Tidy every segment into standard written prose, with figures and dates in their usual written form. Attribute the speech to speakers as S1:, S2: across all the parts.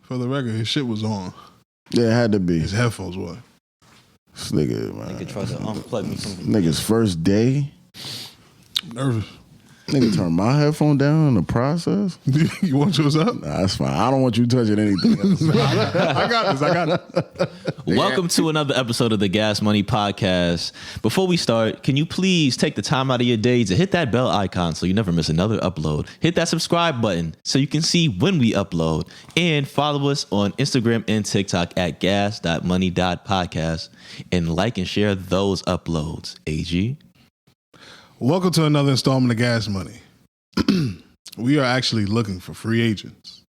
S1: For the record, his shit was on.
S2: Yeah, it had to be.
S1: His headphones were.
S2: This nigga, man.
S3: Nigga tried to unplug me from
S2: Nigga's first day.
S1: I'm nervous.
S2: Nigga turned my headphone down in the process.
S1: You want yours up?
S2: Nah, that's fine. I don't want you touching anything else.
S1: I got this. I got it.
S3: Welcome to another episode of the Gas Money Podcast. Before we start, can you please take the time out of your day to hit that bell icon so you never miss another upload? Hit that subscribe button so you can see when we upload. And follow us on Instagram and TikTok at gas.money.podcast. And like and share those uploads. AG?
S1: Welcome to another installment of Gas Money. We are actually looking for free agents.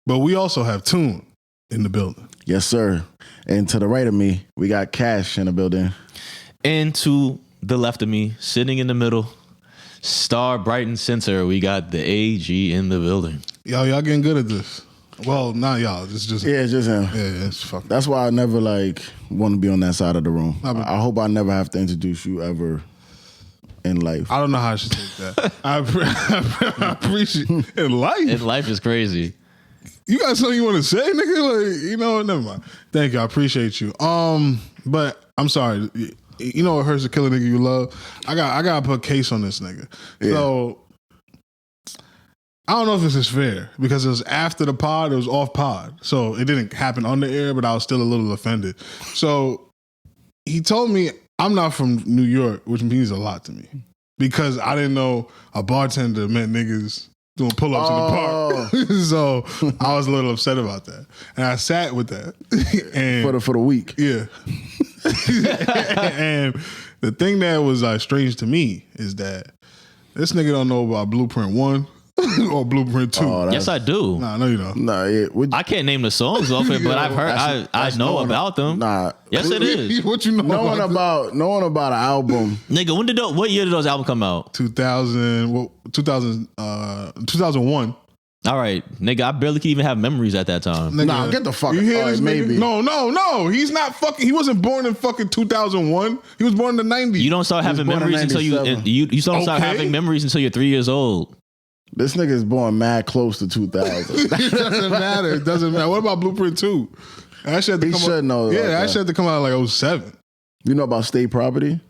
S1: But we also have Tune in the building.
S2: Yes, sir. And to the right of me, we got Cash in the building.
S3: And to the left of me, sitting in the middle, star Brighton Center, we got the AG in the building.
S1: Y'all getting good at this. Well, not y'all. It's just
S2: Yeah, it's just him.
S1: Yeah, it's fucking.
S2: That's why I never want to be on that side of the room. I hope I never have to introduce you ever in life.
S1: I don't know how I should take that. I appreciate in life.
S3: And life is crazy.
S1: You got something you want to say, nigga? Like, never mind. Thank you. I appreciate you. But I'm sorry. You know what hurts to kill a nigga you love? I gotta put a case on this nigga. Yeah. So I don't know if this is fair because it was after the pod, it was off pod. So it didn't happen on the air, but I was still a little offended. So he told me I'm not from New York, which means a lot to me. Because I didn't know a bartender meant niggas doing pull-ups in the park. So I was a little upset about that. And I sat with that. And
S2: for the week.
S1: Yeah. And the thing that was strange to me is that this nigga don't know about Blueprint 1 or Blueprint 2.
S2: Oh,
S3: yes, I do.
S1: Nah, no, you don't.
S2: Nah, yeah.
S3: I can't name the songs off it, but I've heard. I know about them.
S2: Nah.
S3: Yes, it is.
S1: What you know
S2: knowing about an album.
S3: Nigga, what year did those albums come out?
S1: 2001.
S3: All right, nigga, I barely can even have memories at that time.
S1: Nigga,
S2: nah, get the fuck
S1: you hear this,
S2: maybe.
S1: No. He's not fucking. He wasn't born in fucking 2001. He was born in the 90s.
S3: You don't start having memories until you don't start having memories until you're 3 years old.
S2: This nigga is born mad close to 2000.
S1: It doesn't matter. It doesn't matter. What about Blueprint 2? That shit had to come out.
S2: Know.
S1: Yeah, that shit had to come out like 07.
S2: You know about State Property?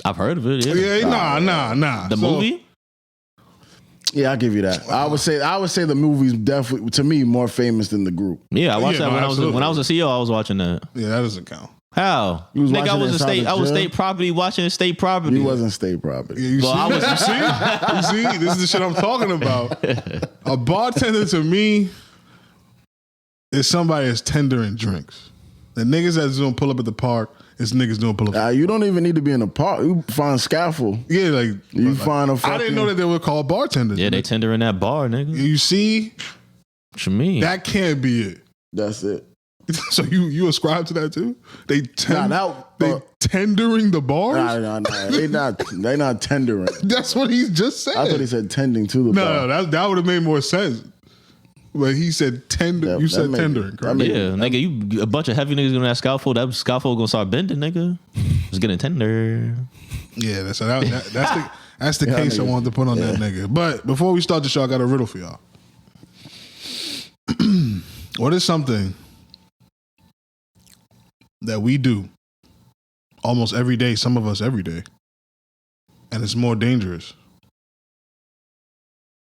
S3: I've heard of it. Yeah.
S1: Nah.
S3: The movie?
S2: Yeah, I'll give you that. I would say the movie's definitely, to me, more famous than the group.
S3: Yeah, I watched that when I was a CEO. I was watching that.
S1: Yeah, that doesn't count.
S3: How? Nigga, I was State Property watching State Property.
S2: You wasn't State Property.
S1: Yeah, you see? This is the shit I'm talking about. A bartender to me is somebody that's tendering drinks. The niggas that's doing pull up at the park is niggas doing pull up.
S2: You don't even need to be in the park. You find scaffold.
S1: Yeah, like
S2: you find a fucking...
S1: I didn't know that they were called bartenders.
S3: Yeah, they tendering that bar, nigga.
S1: You see?
S3: What you mean?
S1: That can't be it.
S2: That's it.
S1: So you ascribe to that too? They tendering the bars?
S2: Nah. They not tendering.
S1: That's what he just said.
S2: I thought he said tending to the bar.
S1: No, that would have made more sense. But he said tender. You said tendering, correct?
S3: Yeah, nigga, you a bunch of heavy niggas gonna have scaffold. That scaffold gonna start bending, nigga. It's getting tender.
S1: Yeah, that's the case I wanted to put on that nigga. But before we start the show, I got a riddle for y'all. What is something that we do almost every day, some of us every day, and it's more dangerous?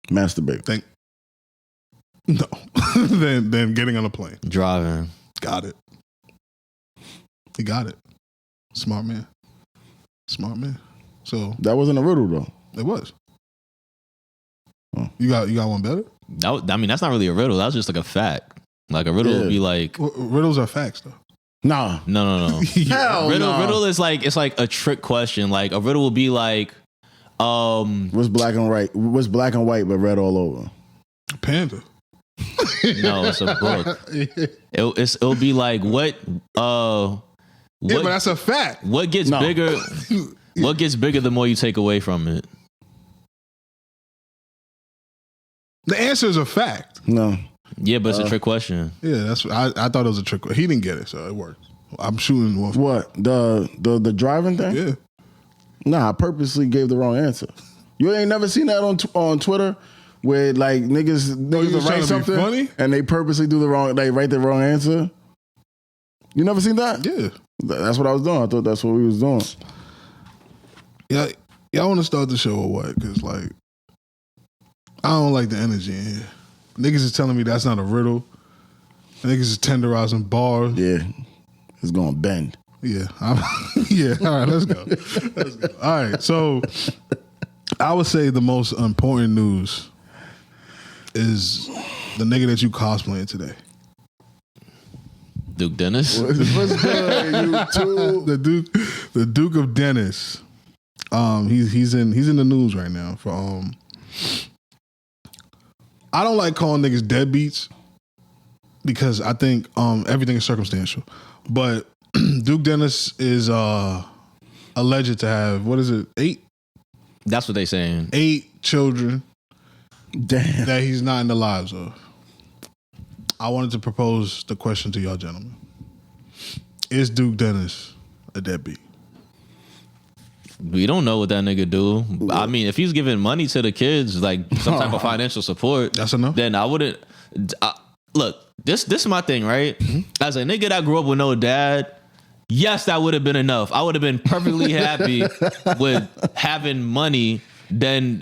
S2: Masturbate.
S1: No. than getting on a plane.
S3: Driving.
S1: Got it. He got it. Smart man. So
S2: that wasn't a riddle though.
S1: It was. Oh. You got one better?
S3: That's not really a riddle. That was just like a fact. Like a riddle would be like
S1: riddles are facts though.
S2: Nah.
S3: No. Riddle is like, it's like a trick question. Like a riddle will be like,
S2: what's black and white but red all over?
S1: Panda.
S3: No, it's a book. It'll be like what
S1: but that's a fact.
S3: What gets bigger? What gets bigger the more you take away from it?
S1: The answer is a fact.
S2: No.
S3: Yeah, but it's a trick question.
S1: Yeah, that's I thought it was a trick. He didn't get it, so it worked. I'm shooting one.
S2: What? The driving thing?
S1: Yeah.
S2: Nah, I purposely gave the wrong answer. You ain't never seen that on Twitter where like niggas
S1: was
S2: will
S1: trying
S2: write
S1: to be
S2: something
S1: funny?
S2: and they purposely do the wrong, they write the wrong answer. You never seen that?
S1: Yeah.
S2: That's what I was doing. I thought that's what we was doing.
S1: Yeah, y'all want to start the show or what? Because, like, I don't like the energy in here. Niggas is telling me that's not a riddle. Niggas is tenderizing bars.
S2: Yeah, it's gonna bend.
S1: Yeah. Yeah, all right, let's go. All right, so I would say the most important news is the nigga that you cosplaying today.
S3: Duke Dennis.
S2: What's good, YouTube?
S1: The Duke of Dennis. He's in the news right now for I don't like calling niggas deadbeats because I think everything is circumstantial. But Duke Dennis is alleged to have, what is it, 8?
S3: That's what they saying.
S1: 8 children
S2: Damn.
S1: that he's not in the lives of. I wanted to propose the question to y'all gentlemen. Is Duke Dennis a deadbeat?
S3: We don't know what that nigga do. I mean, if he's giving money to the kids, like some type of financial support,
S1: That's enough?
S3: then I wouldn't. Look, this is my thing, right? As a nigga that grew up with no dad, yes, that would have been enough. I would have been perfectly happy with having money than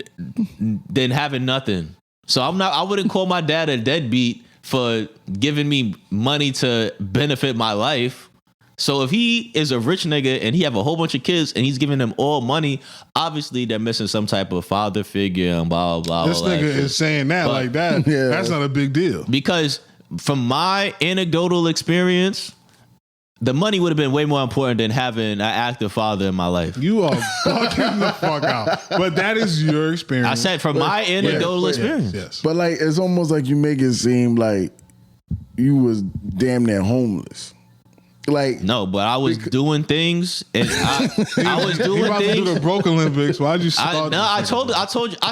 S3: having nothing. So I wouldn't call my dad a deadbeat for giving me money to benefit my life. So if he is a rich nigga and he have a whole bunch of kids and he's giving them all money, obviously they're missing some type of father figure and blah, blah, blah.
S1: This nigga is saying that
S3: But-
S1: like that.
S2: Yeah.
S1: That's not a big deal.
S3: Because from my anecdotal experience, the money would have been way more important than having an active father in my life.
S1: You are fucking the fuck out. But that is your experience.
S3: I said from my anecdotal experience.
S1: Yes.
S2: But like, it's almost like you make it seem like you was damn near homeless. Like,
S3: No, but I was doing things, and I was
S1: You
S3: doing
S1: about to do the
S3: things.
S1: Broke Olympics. Why'd you start?
S3: I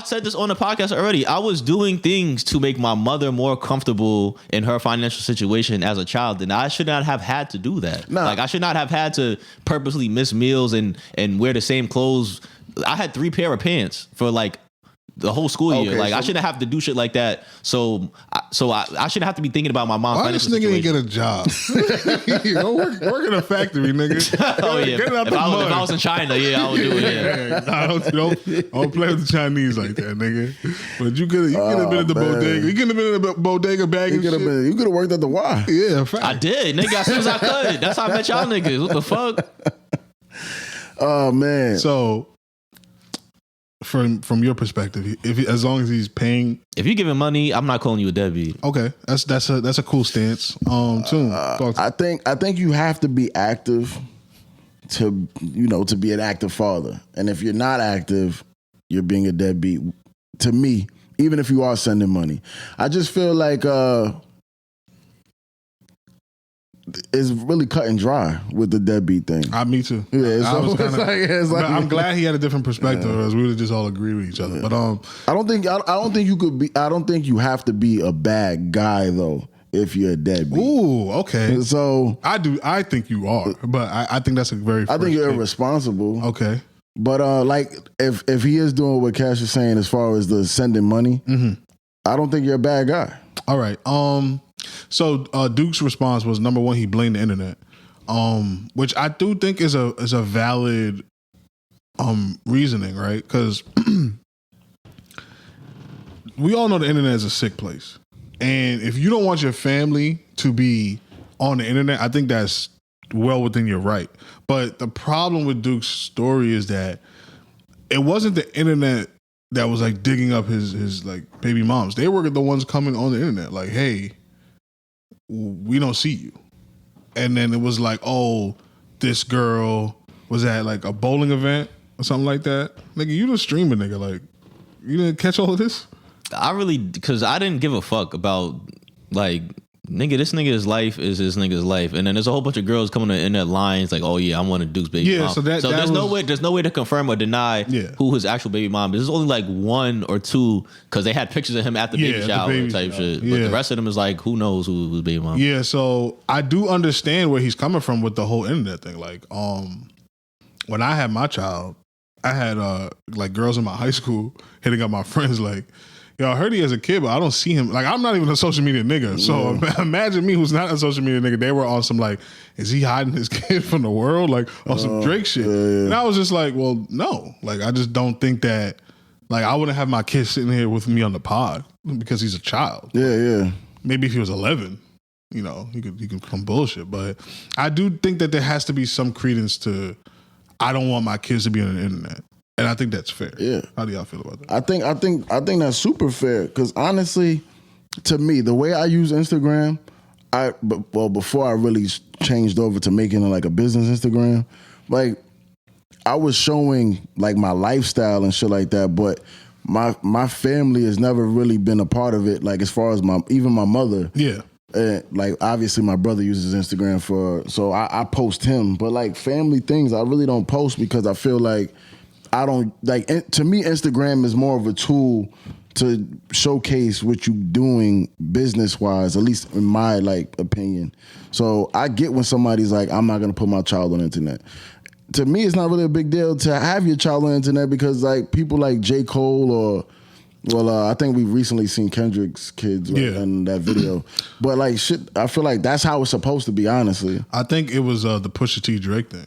S3: said this on the podcast already. I was doing things to make my mother more comfortable in her financial situation as a child, and I should not have had to do that.
S2: Nah.
S3: Like I should not have had to purposely miss meals and wear the same clothes. I had 3 pair of pants for like the whole school year.
S2: Okay,
S3: Like I
S2: so-
S3: shouldn't have to do shit like that. So I shouldn't have to be thinking about my mom's
S1: Why this
S3: financial
S1: nigga didn't
S3: situation.
S1: get a job? Go work in a factory, nigga.
S3: Oh yeah,
S1: Get it out
S3: if
S1: the
S3: I
S1: mud.
S3: was in China, yeah, I would do it. Yeah.
S1: Yeah, nah, don't play with the Chinese like that, nigga. But you could have been at the
S2: man.
S1: bodega. You could have been in the bodega bagging
S2: you could have
S1: shit.
S2: worked at the Y.
S1: Yeah, fact.
S3: I did, nigga, as soon as I could. That's how I met y'all niggas. What the fuck?
S2: Oh man.
S1: So, from your perspective, if as long as he's paying,
S3: If you giving money, I'm not calling you a deadbeat.
S1: okay, that's a cool stance. Tune.
S2: I think you have to be active to be an active father. And if you're not active, you're being a deadbeat. To me, even if you are sending money, I just feel like it's really cut and dry with the deadbeat thing.
S1: Me too.
S2: Yeah,
S1: I was
S2: it's like-
S1: I'm glad he had a different perspective, or else we would have just all agreed with each other. But
S2: I don't think you could be. I don't think you have to be a bad guy though if you're a deadbeat.
S1: ooh, okay.
S2: So
S1: I do. I think you are, but I think that's a very.
S2: I think
S1: first
S2: you're
S1: take.
S2: irresponsible.
S1: Okay.
S2: But like if he is doing what Cash is saying as far as the sending money, I don't think you're a bad guy.
S1: All right. So Duke's response was, number one, he blamed the internet, which I do think is a valid reasoning, right? Because we all know the internet is a sick place, and if you don't want your family to be on the internet, I think that's well within your right. But the problem with Duke's story is that it wasn't the internet that was like digging up his like baby moms. They were the ones coming on the internet like, hey, we don't see you. And then it was like, oh, this girl was at like a bowling event or something like that. Nigga, you the streaming nigga. Like, you didn't catch all of this?
S3: Because I didn't give a fuck about, like, nigga, this nigga's life is this nigga's life. And then there's a whole bunch of girls coming in that lines like, oh yeah, I'm one of Duke's baby
S1: Yeah,
S3: mom.
S1: so that
S3: there's
S1: was-
S3: no way to confirm or deny
S1: Yeah.
S3: who his actual baby mom is. There's only like 1 or 2 because they had pictures of him at the
S1: Yeah,
S3: baby
S1: at the
S3: shower
S1: baby
S3: type
S1: shower.
S3: shit. But
S1: Yeah.
S3: the rest of them is like, who knows who's baby mom.
S1: Yeah, so I do understand where he's coming from with the whole internet thing. Like, when I had my child, I had like girls in my high school hitting up my friends like, yo, I heard he as a kid, but I don't see him. Like, I'm not even a social media nigga. So imagine me who's not a social media nigga. They were on some like, is he hiding his kid from the world? Like on some Drake shit. And I was just like, well, no. Like, I just don't think that, like, I wouldn't have my kid sitting here with me on the pod because he's a child.
S2: Yeah.
S1: Maybe if he was 11, you know, he could come bullshit. But I do think that there has to be some credence to, I don't want my kids to be on the internet. And I think that's fair.
S2: Yeah.
S1: How do y'all feel about that?
S2: I think that's super fair because honestly, to me, the way I use Instagram, before I really changed over to making it like a business Instagram, like I was showing like my lifestyle and shit like that, but my family has never really been a part of it. Like as far as even my mother.
S1: Yeah.
S2: Like obviously my brother uses Instagram so I post him, but like family things I really don't post because I feel like I don't like. To me, Instagram is more of a tool to showcase what you're doing business wise, at least in my like opinion. So I get when somebody's like, I'm not gonna put my child on the internet. To me, it's not really a big deal to have your child on the internet because like people like J. Cole or I think we've recently seen Kendrick's kids in that video. But like shit, I feel like that's how it's supposed to be, honestly.
S1: I think it was the Pusha T Drake thing.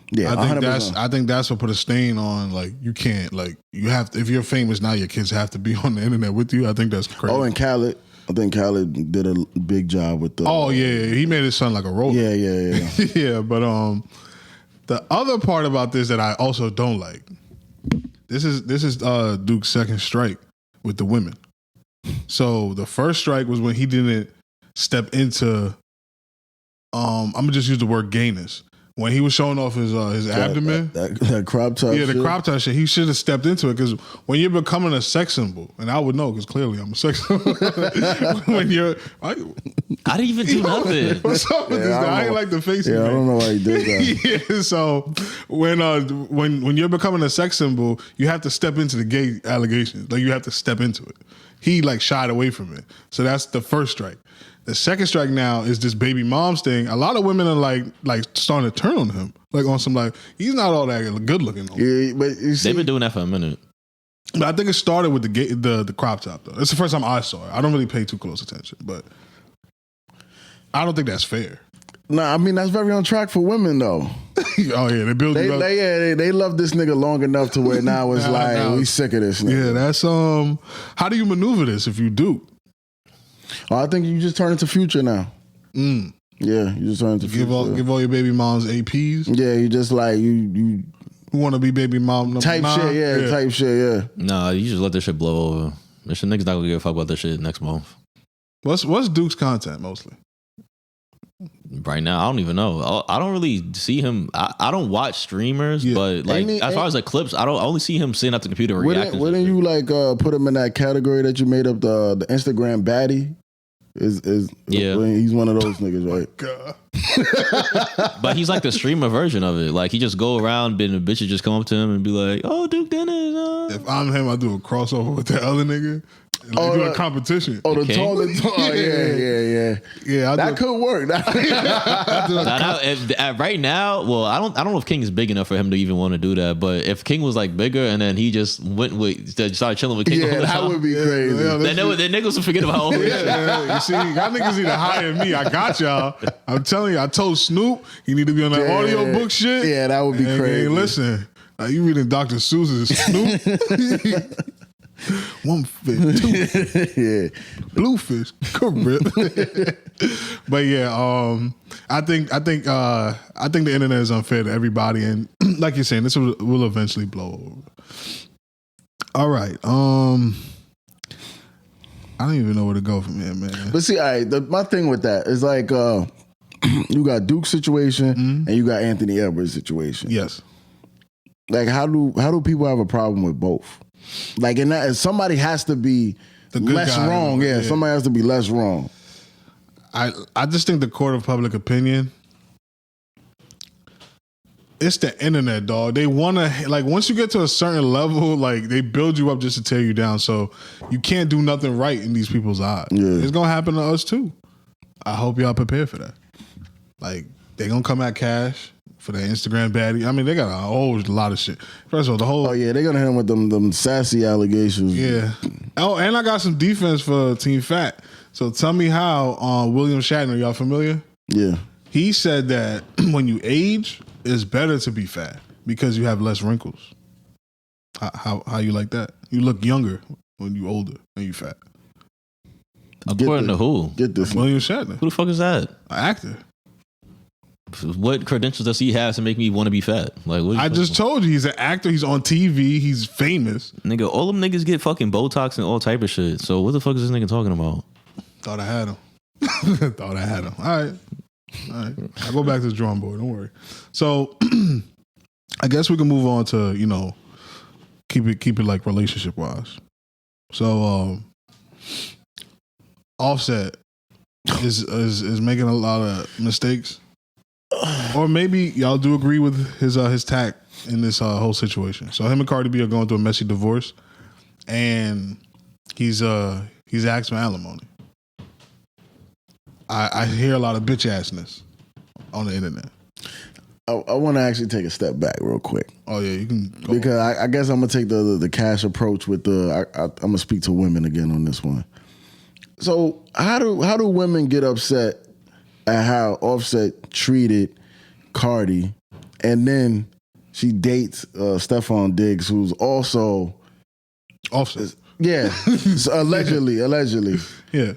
S2: Yeah,
S1: I think that's what put a stain on, like, you can't, like, you have to, if you're famous now, your kids have to be on the internet with you. I think that's crazy.
S2: Oh, and Khaled. I think Khaled did a big job with the.
S1: Oh yeah, he made his son like a roller.
S2: Yeah.
S1: Yeah, but the other part about this that I also don't like, this is Duke's second strike with the women. So the first strike was when he didn't step into, I'm gonna just use the word gayness. When he was showing off his abdomen,
S2: that crop top,
S1: the crop top shit, he should have stepped into it because when you're becoming a sex symbol, and I would know because clearly I'm a sex symbol. When you're,
S3: I didn't even do nothing.
S1: What's up with this guy? I ain't like the face.
S2: Yeah, I don't know why he did that.
S1: Yeah, so when you're becoming a sex symbol, you have to step into the gay allegations. Like you have to step into it. He like shied away from it. So that's the first strike. The second strike now is this baby moms thing. A lot of women are like starting to turn on him, like on some like he's not all that good looking.
S2: Yeah, but you see,
S3: they've been doing that for a minute.
S1: But I think it started with the crop top though. It's the first time I saw it. I don't really pay too close attention, but I don't think that's fair.
S2: Nah, I mean that's very on track for women though.
S1: Oh yeah, they build you up.
S2: They love this nigga long enough to where now it's we sick of this nigga.
S1: Yeah, that's how do you maneuver this if you do?
S2: Oh, I think you just turn into Future now. Yeah, you just turn into Future.
S1: Give all your baby moms APs.
S2: Yeah, you just like you
S1: want to be baby mom number
S2: type
S1: 9.
S2: shit. Type shit. Yeah.
S3: Nah, you just let this shit blow over. This shit niggas not gonna give a fuck about this shit next month.
S1: What's Duke's content mostly?
S3: Right now, I don't even know. I don't really see him. I don't watch streamers, but like as far as like clips, I only see him sitting at the computer reacting.
S2: Wouldn't you like put him in that category that you made up the Instagram baddie? He's one of those niggas, right?
S1: God.
S3: But he's like the streamer version of it. Like he just go around, and the bitches just come up to him and be like, "Oh, Duke Dennis."
S1: If I'm him, I do a crossover with the other nigga. Like do a competition.
S2: Oh, the tall. Yeah. That could work.
S3: Right now, well, I don't know if King is big enough for him to even want to do that. But if King was like bigger and then he just started chilling with King, all the time,
S2: that would be crazy.
S3: Then niggas would forget about all this shit.
S1: You see, y'all niggas need to hire me. I got y'all. I'm telling you, I told Snoop he need to be on that audio book shit.
S2: Yeah, that would be crazy.
S1: Hey, listen, you reading Dr. Seuss's Snoop? One fish, two fish, blue fish, correct. But yeah, I think the internet is unfair to everybody, and like you're saying, this will eventually blow over. All right, I don't even know where to go from here, man.
S2: But see, my thing with that is like you got Duke's situation and you got Anthony Edwards' situation.
S1: Yes.
S2: Like how do people have a problem with both? Like, and that somebody has to be less guy, wrong. Yeah, somebody has to be less wrong.
S1: I just think the court of public opinion, it's the internet, dog. They want to, like, once you get to a certain level, like, they build you up just to tear you down. So you can't do nothing right in these people's eyes. Yeah. It's going to happen to us, too. I hope y'all prepared for that. Like, they going to come at Cash for the Instagram baddie. I mean, they got a whole lot of shit. First of all, the whole
S2: Oh yeah, they're gonna hit him with them sassy allegations.
S1: yeah. Oh, and I got some defense for Team Fat. So tell me how William Shatner, y'all familiar?
S2: Yeah.
S1: He said that when you age, it's better to be fat because you have less wrinkles. How you like that? You look younger when you older and you fat.
S3: According to who?
S2: Get this.
S1: William Shatner,
S3: Who the fuck is that?
S1: an actor.
S3: What credentials does he have to make me want to be fat? Like, what
S1: I just told you he's an actor. He's on TV. He's famous.
S3: nigga, all them niggas get fucking Botox and all type of shit. So what the fuck is this nigga talking about?
S1: Thought I had him. Thought I had him. All right. I'll go back to the drawing board. Don't worry. So I guess we can move on to, keep it like relationship wise. So Offset is making a lot of mistakes. Or maybe y'all do agree with his tact in this whole situation. So him and Cardi B are going through a messy divorce, and he's asked for alimony. I hear a lot of bitch assness on the internet.
S2: I want to actually take a step back real quick.
S1: Oh yeah, you can go.
S2: Because I guess I'm gonna take the cash approach with I'm gonna speak to women again on this one. So how do women get upset at how Offset treated Cardi, and then she dates Stephon Diggs, who's also
S1: Offset?
S2: yeah, so allegedly,
S1: Yeah.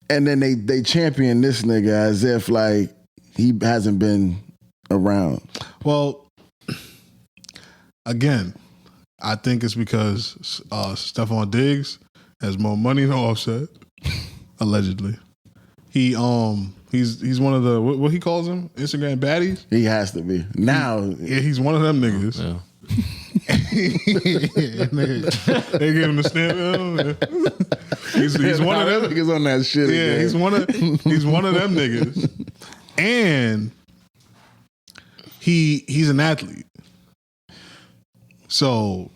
S2: and then they champion this nigga as if like he hasn't been around.
S1: Well, again, I think it's because Stephon Diggs has more money than Offset, allegedly. He's one of the what he calls them, Instagram baddies.
S2: He has to be now.
S1: Yeah, he's one of them niggas.
S3: Yeah.
S1: They give him the stamp. He's one of them
S2: niggas on that shit.
S1: Yeah,
S2: again.
S1: he's one of them niggas, and he's an athlete. So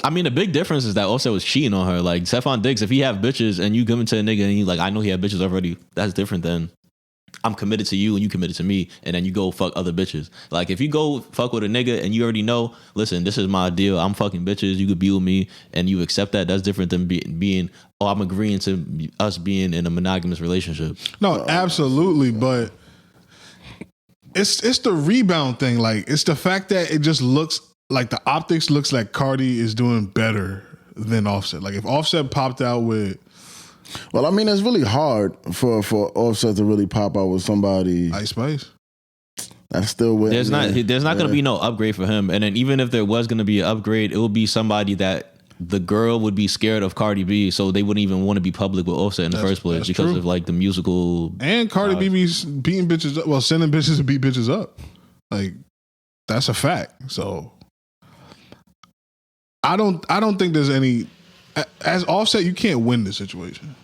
S3: I mean, the big difference is that Offset was cheating on her. Like Stephon Diggs, if he have bitches and you give him to a nigga and you like, I know he had bitches already, that's different than I'm committed to you and you committed to me, and then you go fuck other bitches. Like if you go fuck with a nigga and you already know, listen, this is my deal. I'm fucking bitches. You could be with me, and you accept that. That's different than being. Oh, I'm agreeing to us being in a monogamous relationship.
S1: no, absolutely, but it's the rebound thing. Like it's the fact that it just looks like the optics looks like Cardi is doing better than Offset. Like if Offset popped out with
S2: Well, I mean, it's really hard for Offset to really pop out with somebody
S1: Ice Spice.
S2: that's still with.
S3: There's not going to be no upgrade for him. And then even if there was going to be an upgrade, it would be somebody that the girl would be scared of Cardi B, so they wouldn't even want to be public with Offset in the first place
S1: that's
S3: because
S1: true.
S3: of like the musical.
S1: And Cardi B be beating bitches up. Well, sending bitches to beat bitches up. Like that's a fact. So I don't think there's any. As Offset, you can't win this situation.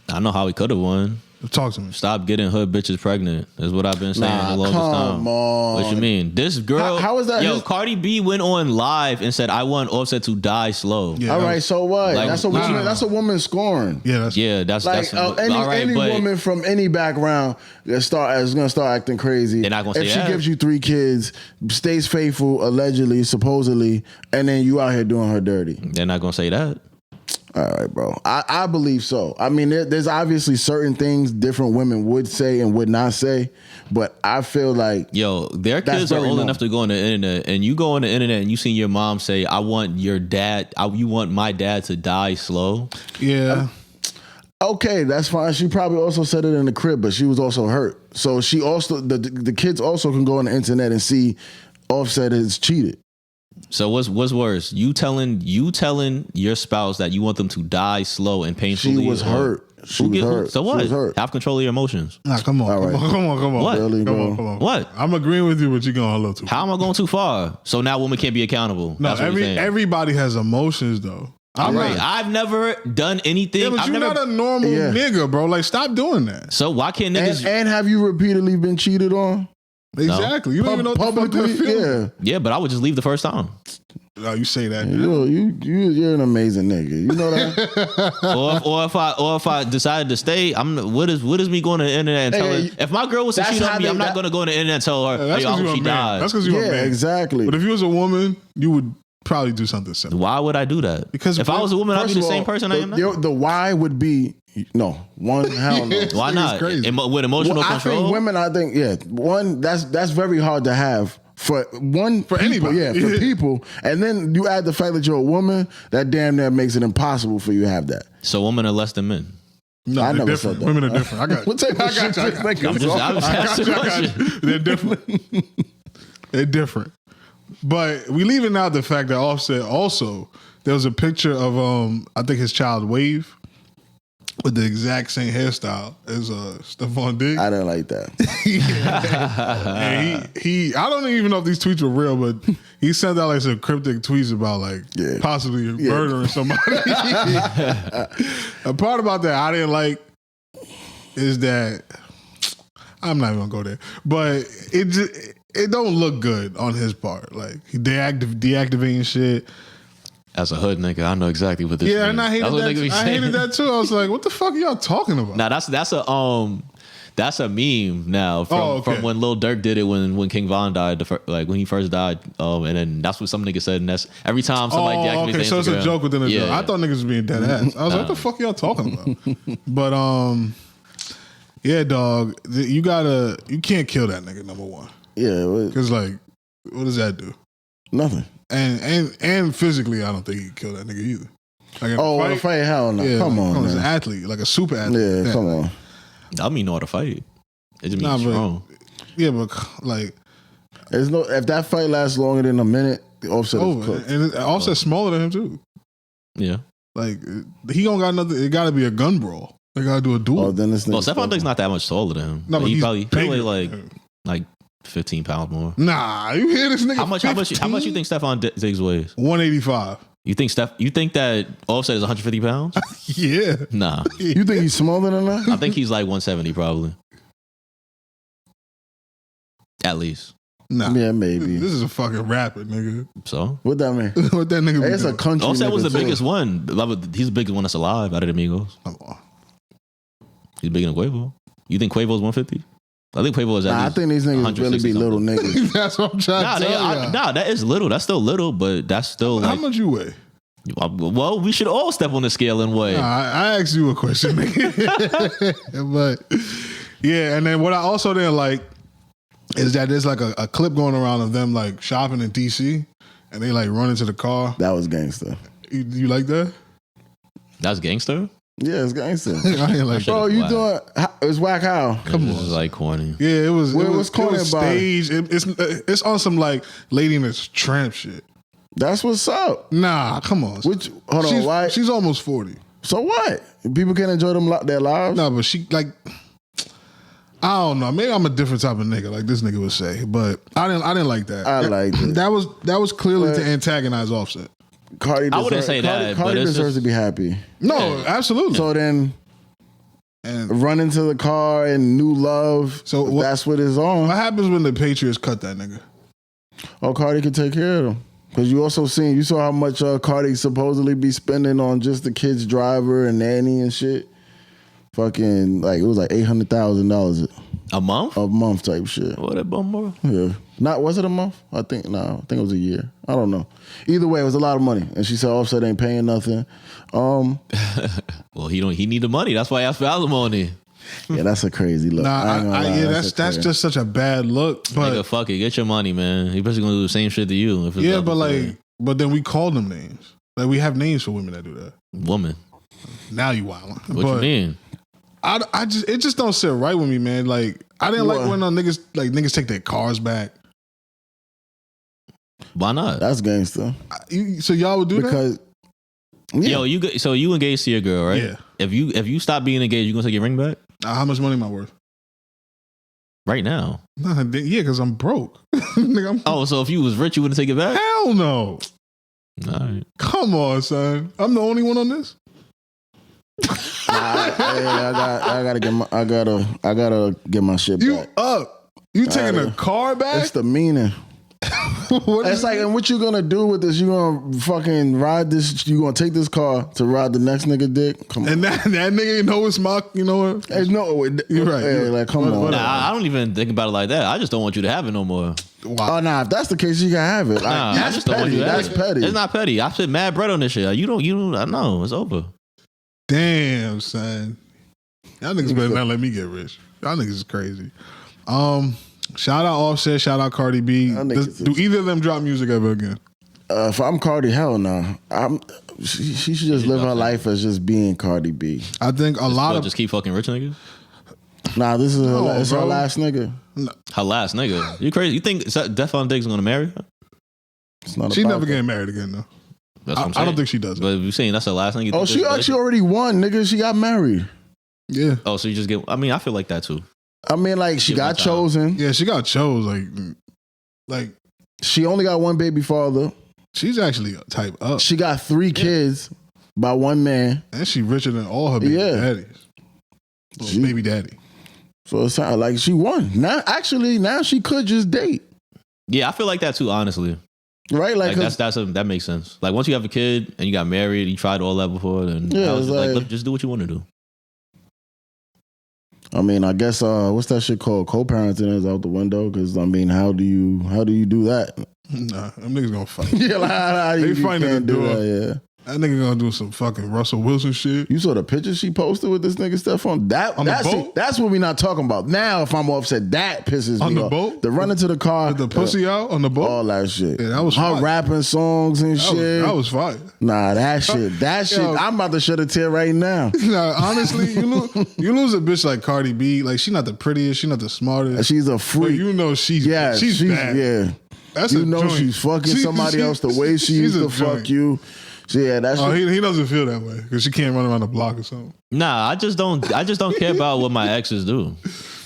S3: I know how he could have won.
S1: Talk to me.
S3: Stop getting hood bitches pregnant is what I've been saying
S2: Nah,
S3: the longest time.
S2: come on.
S3: What you mean? This girl.
S2: How is that
S3: Yo,
S2: his-
S3: Cardi B went on live and said, "I want Offset to die slow."
S1: Yeah,
S2: All
S1: that
S2: right,
S1: was-
S2: so what?
S3: Like,
S2: That's a
S3: nah.
S2: woman. That's a woman scoring.
S1: Yeah, that's
S3: Yeah, that's
S2: Like
S3: all right.
S2: any
S3: But
S2: woman from any background that is gonna start acting crazy.
S3: They're not gonna
S2: if
S3: say
S2: she
S3: that.
S2: gives you 3 kids, stays faithful, allegedly, supposedly, and then you out here doing her dirty.
S3: they're not gonna say that.
S2: All right, bro. I believe so. I mean, there's obviously certain things different women would say and would not say, but I feel like
S3: Yo, their
S2: That's
S3: kids are
S2: very
S3: old
S2: normal.
S3: enough to go on the internet, and you go on the internet and you seen your mom say, "I want your dad. You want my dad to die slow."
S1: yeah.
S2: okay, that's fine. She probably also said it in the crib, but she was also hurt. So she also the kids also can go on the internet and see Offset is cheated.
S3: So what's worse? You telling your spouse that you want them to die slow and painfully?
S2: She was
S3: or-
S2: hurt. She was hurt.
S3: So
S2: She
S3: what?
S2: was hurt.
S3: Have control of your emotions.
S1: Nah, come on,
S2: All right.
S1: come on.
S3: What?
S2: Really,
S1: Come
S2: bro.
S1: on, come on.
S3: What?
S1: I'm agreeing with you, but you're going a little too far.
S3: How am I going too far? So now women can't be accountable.
S1: No,
S3: That's what you're saying.
S1: everybody has emotions though. I'm
S3: Right.
S1: not.
S3: I've never done anything.
S1: Yeah, but
S3: I've
S1: you're
S3: never,
S1: not a normal
S2: Yeah.
S1: nigga, bro. Like, stop doing that.
S3: so why can't niggas?
S2: And have you repeatedly been cheated on?
S1: Exactly. You don't even know what the fuck that
S2: Publicly?
S1: feels.
S2: Yeah.
S3: Yeah, but I would just leave the first time.
S1: No, you say that.
S2: You're an amazing nigga. You know that.
S3: or if I decided to stay, what is me going to the internet and tell her? If my girl was to cheat on me, I'm not going to go to the internet and tell her,
S1: That's
S3: hey, I
S1: because
S3: hope she
S1: you're a man.
S3: died.
S1: That's because you're a
S2: Yeah,
S1: man.
S2: exactly.
S1: But if you was a woman, you would probably do something similar.
S3: Why would I do that?
S1: Because
S3: if I was a woman, I'd be the same person I am now.
S2: The why would be no one. Hell no.
S3: Why not?
S1: crazy.
S3: With emotional
S2: I
S3: control.
S2: think women. One that's very hard to have. For people,
S1: anybody.
S2: for people, and then you add the fact that you're a woman, that damn near makes it impossible for you to have that.
S3: So women are less than men.
S1: No,
S2: I
S1: they're
S2: never
S1: different.
S2: said that.
S1: Women are different. I got you.
S2: What type of shit
S1: I
S2: this
S1: got you.
S2: nigga
S3: I'm just asking a question.
S1: They're different. They're different. But we leaving out the fact that Offset also, there was a picture of I think his child Wave with the exact same hairstyle as Stephon Diggs.
S2: I didn't like that.
S1: And he I don't even know if these tweets were real, but he sent out like some cryptic tweets about possibly murdering somebody. A part about that I didn't like is that I'm not even gonna go there, but it don't look good on his part. Like he deactivating shit.
S3: As a hood nigga, I know exactly what this
S1: Yeah,
S3: means.
S1: and I hated that too. I was like, what the fuck are y'all talking about?
S3: Now that's a meme now from when Lil Durk did it when King Von died, when he first died, and then that's what some nigga said, and that's every time somebody deactivates
S1: okay, so it's a joke within a joke.
S3: Yeah.
S1: I thought niggas was being dead ass. I was like, what the fuck y'all talking about? But yeah, dog, you can't kill that nigga, number one.
S2: Yeah,
S1: Because like, what does that do?
S2: nothing.
S1: And physically, I don't think he could kill that nigga either. Like in
S2: a fight, hell no.
S1: yeah,
S2: Come on,
S1: he's an
S2: man.
S1: athlete, like a super athlete.
S2: Yeah, come on.
S3: I mean, know how to fight. It just means
S1: Nah, but-
S3: strong.
S1: Yeah, but like
S2: There's no. If that fight lasts longer than a minute, the Offset is
S1: over,
S2: cooked.
S1: and Offset's smaller than him too.
S3: Yeah.
S1: Like he don't got nothing. It got to be a gun brawl. They got to do a duel.
S2: Oh, then this
S3: Well,
S2: nigga.
S3: Stephon Diggs not that much taller than him.
S1: No, but
S3: he
S1: he's
S3: probably
S1: bigger.
S3: like 15 pounds more.
S1: Nah, you hear this nigga?
S3: How much you think Stephon Diggs weighs?
S1: 185.
S3: You think that Offset is 150 pounds?
S1: Yeah.
S3: Nah.
S2: You think he's smaller than that?
S3: I think he's like 170 probably. At least.
S1: Nah.
S2: Yeah, maybe.
S1: This is a fucking rapper, nigga.
S3: So
S2: What that mean?
S1: What that nigga?
S2: Hey, it's
S1: be
S2: a
S1: doing?
S2: country.
S3: Offset was
S2: nigga,
S3: the
S2: too.
S3: biggest one. He's the biggest one that's alive out of the Migos.
S1: Come on.
S3: He's bigger than Quavo. You think Quavo's 150? I think Quavo is at
S2: Nah, I
S3: least
S2: think these niggas really
S3: 160
S2: be little
S3: something.
S2: niggas.
S1: That's what I'm trying to tell you.
S3: Nah, that is little. That's still little, but that's still
S1: How
S3: like.
S1: much you weigh?
S3: Well, we should all step on the scale and weigh.
S1: Nah, I asked you a question, nigga. But yeah, and then what I also didn't like is that there's like a clip going around of them like shopping in DC and they like run into the car.
S2: That was gangster.
S1: You like that?
S3: That's gangster.
S2: Yeah, it's gangster.
S1: I ain't like
S2: Bro,
S1: that.
S2: you
S3: Whack.
S2: doing? It's whack how?
S1: Come
S3: This
S1: on.
S3: is like corny.
S1: Yeah, it was.
S2: What
S1: It
S2: was
S1: was
S2: corny about it?
S1: staged. It's on some like Lady in a Tramp shit.
S2: That's what's up.
S1: Nah, come on.
S2: Which hold on,
S1: she's,
S2: why?
S1: She's almost 40.
S2: So what? People can enjoy their lives.
S1: No, but she like. I don't know. Maybe I'm a different type of nigga, like this nigga would say. But I didn't like that.
S2: I liked it.
S1: That was clearly
S2: But-
S1: to antagonize Offset.
S2: Cardi
S3: I wouldn't
S2: deserve-
S3: say that,
S2: Cardi
S3: but it's
S2: deserves
S3: just-
S2: to be happy.
S1: No,
S3: Yeah.
S1: absolutely.
S2: So then,
S1: And
S2: run into the car and new love.
S1: So
S2: So
S1: what-
S2: that's what it's on.
S1: what happens when the Patriots cut that nigga?
S2: Oh, Cardi can take care of them. Because you saw how much Cardi supposedly be spending on just the kid's driver and nanny and shit. Fucking like it was like $800,000
S3: A month?
S2: a month type shit.
S3: What a bummer.
S2: Yeah, was it a month? I think it was a year. I don't know. Either way, it was a lot of money. And she said Offset ain't paying nothing.
S3: Well, he need the money. That's why he asked for alimony.
S2: Yeah, that's a crazy look.
S1: Nah,
S2: I ain't gonna lie,
S1: that's
S2: crazy.
S1: just such a bad look.
S3: Nigga,
S1: But
S3: fuck it. Get your money, man. He basically gonna do the same shit to you. If it's
S1: yeah,
S3: up
S1: but
S3: to
S1: like, but then we call them names. Like we have names for women that do that.
S3: woman.
S1: Now you wildin'.
S3: What you mean?
S1: It just don't sit right with me, man. Like I didn't like
S2: What?
S1: when niggas take their cars back.
S3: Why not?
S2: That's gangster.
S1: So y'all would do
S2: Because
S3: Yo, you engaged to your girl, right?
S1: Yeah.
S3: If you stop being engaged, you gonna take your ring back
S1: that? How much money am I worth?
S3: right now?
S1: Nah, yeah, because I'm broke. Nigga,
S3: Oh, so if you was rich, you wouldn't take it back?
S1: hell no.
S3: All right.
S1: Come on, son. I'm the only one on this.
S2: I gotta get my shit
S1: You
S2: back.
S1: up? You taking
S2: Alright.
S1: a car back?
S2: It's the meaning.
S1: What
S2: It's
S1: is
S2: like,
S1: it?
S2: and what you gonna do with this? You gonna fucking ride this? You gonna take this car to ride the next nigga dick? Come on.
S1: And that nigga know it's my, you know what?
S2: There's no way.
S1: You're right.
S2: Hey,
S1: You're
S2: like, come
S1: right.
S2: on.
S3: Nah, I don't even think about it like that. I just don't want you to have it no more.
S2: Oh, nah. If that's the case, you can have it. Like,
S3: Nah, I
S2: that's
S3: just don't want
S2: petty.
S3: you to have
S2: That's
S3: it.
S2: petty.
S3: It's not petty. I spent mad bread on this shit. You don't. I know it's over.
S1: Damn, son. Y'all niggas better not let me get rich. Y'all niggas is crazy. Shout out Offset, shout out Cardi B.
S2: Y'all niggas
S1: Do
S2: is-
S1: either of them drop music ever again?
S2: If I'm Cardi, hell no. She should just live her life as just being Cardi B.
S1: I think a lot
S3: What,
S1: of
S3: just keep fucking rich niggas.
S2: Nah, this is
S1: No,
S2: her, it's her
S1: bro.
S2: last nigga.
S3: Her last nigga. You crazy? You think Defon Diggs gonna marry her?
S2: It's not
S1: she
S2: about
S1: never
S2: that.
S1: getting married again though.
S3: That's what I'm
S1: I
S3: saying.
S1: don't think she does it.
S3: But you saying that's her last nigga? You
S2: Oh,
S3: think
S2: she
S3: there's-
S2: actually already won, nigga. She got married.
S1: Yeah,
S3: Oh, so you just get? I mean, I feel like that too.
S2: I mean, like, she
S3: Give her
S2: got
S3: time.
S2: chosen.
S1: yeah, she got chose like
S2: She only got one baby father.
S1: she's actually type up,
S2: She got 3 kids by one man.
S1: and she richer than all her baby
S2: Yeah.
S1: daddies. Well,
S2: She-
S1: baby daddy.
S2: So it's not like she won. Now she could just date.
S3: Yeah, I feel like that too. Honestly,
S2: Right? Like,
S3: like that makes sense. Like once you have a kid and you got married, you tried all that before, then
S2: Yeah,
S3: I was
S2: it's
S3: just like,
S2: like-
S3: look, just do what you want to do.
S2: I mean, I guess what's that shit called? Co-parenting is out the window because I mean, how do you do that?
S1: Nah, them niggas gonna fight.
S2: Yeah, like, how do
S1: They
S2: you
S1: fighting
S2: can't
S1: at the
S2: do
S1: door.
S2: that? Yeah.
S1: That nigga gonna do some fucking Russell Wilson shit.
S2: You saw the picture she posted with this nigga Stephon?
S1: On the boat?
S2: That's what we not talking about. Now, if I'm upset, that pisses
S1: On
S2: me
S1: the
S2: off.
S1: boat?
S2: The running to the car,
S1: With the pussy out on the boat.
S2: all that shit.
S1: Yeah, that was
S2: her
S1: fire.
S2: rapping songs and shit.
S1: That was fire.
S2: Nah, that shit.
S1: Yo.
S2: I'm about to shed a tear right now.
S1: Nah, honestly, you lose a bitch like Cardi B. Like, she not the prettiest, she not the smartest.
S2: She's a
S1: But
S2: freak.
S1: you know she's bad.
S2: Yeah.
S1: That's
S2: You
S1: a
S2: know
S1: joint.
S2: she's fucking somebody else the way she
S1: she's
S2: used to
S1: a
S2: fuck
S1: joint.
S2: you. So yeah, that's
S1: Oh, he doesn't feel that way because she can't run around the block or something.
S3: Nah, I just don't care about what my exes do.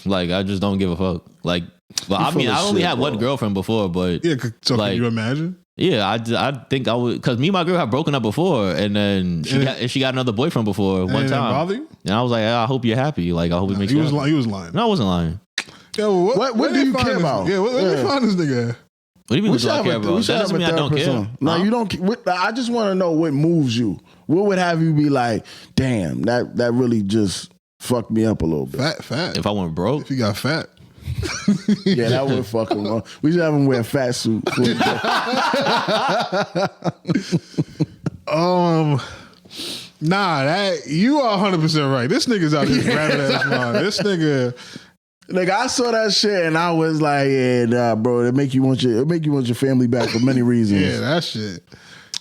S3: Like I just don't give a fuck. Like, well, I
S2: full
S3: mean,
S2: of
S3: I only
S2: shit,
S3: had one
S2: bro.
S3: girlfriend before, but
S1: Yeah, so
S3: Like-
S1: can you imagine?
S3: yeah, I think I would because me and my girl had broken up before, and then she got another boyfriend before one
S1: And it
S3: time,
S1: bother you?
S3: and I was like, I hope you're happy. Like I hope it makes
S1: He
S3: you
S1: was
S3: happy.
S1: lying. He was lying.
S3: No, I wasn't lying.
S1: Yeah, well,
S2: What
S1: where
S2: do
S1: they
S2: you
S1: find
S2: care
S1: this-
S2: about?
S1: Yeah, where they
S2: Yeah.
S1: find this nigga at?
S3: What do you mean?
S2: We
S3: Do
S2: should
S3: I
S2: have
S3: care
S2: a,
S3: about?
S2: we should
S3: That
S2: have
S3: doesn't
S2: a
S3: mean I don't
S2: therapist
S3: care.
S2: on. No,
S3: Huh?
S2: you don't. I just want to know what moves you. What would have you be like? Damn, that really just fucked me up a little bit.
S1: Fat.
S3: If I went broke,
S1: If you got fat.
S2: Yeah, that would fuck him up. We should have him wear a fat suit.
S1: Nah, that you are 100% right. This nigga's out here rabbit ass mind. This nigga.
S2: Like I saw that shit and I was like, yeah, nah, bro. It make you want your family back for many reasons.
S1: Yeah, that shit.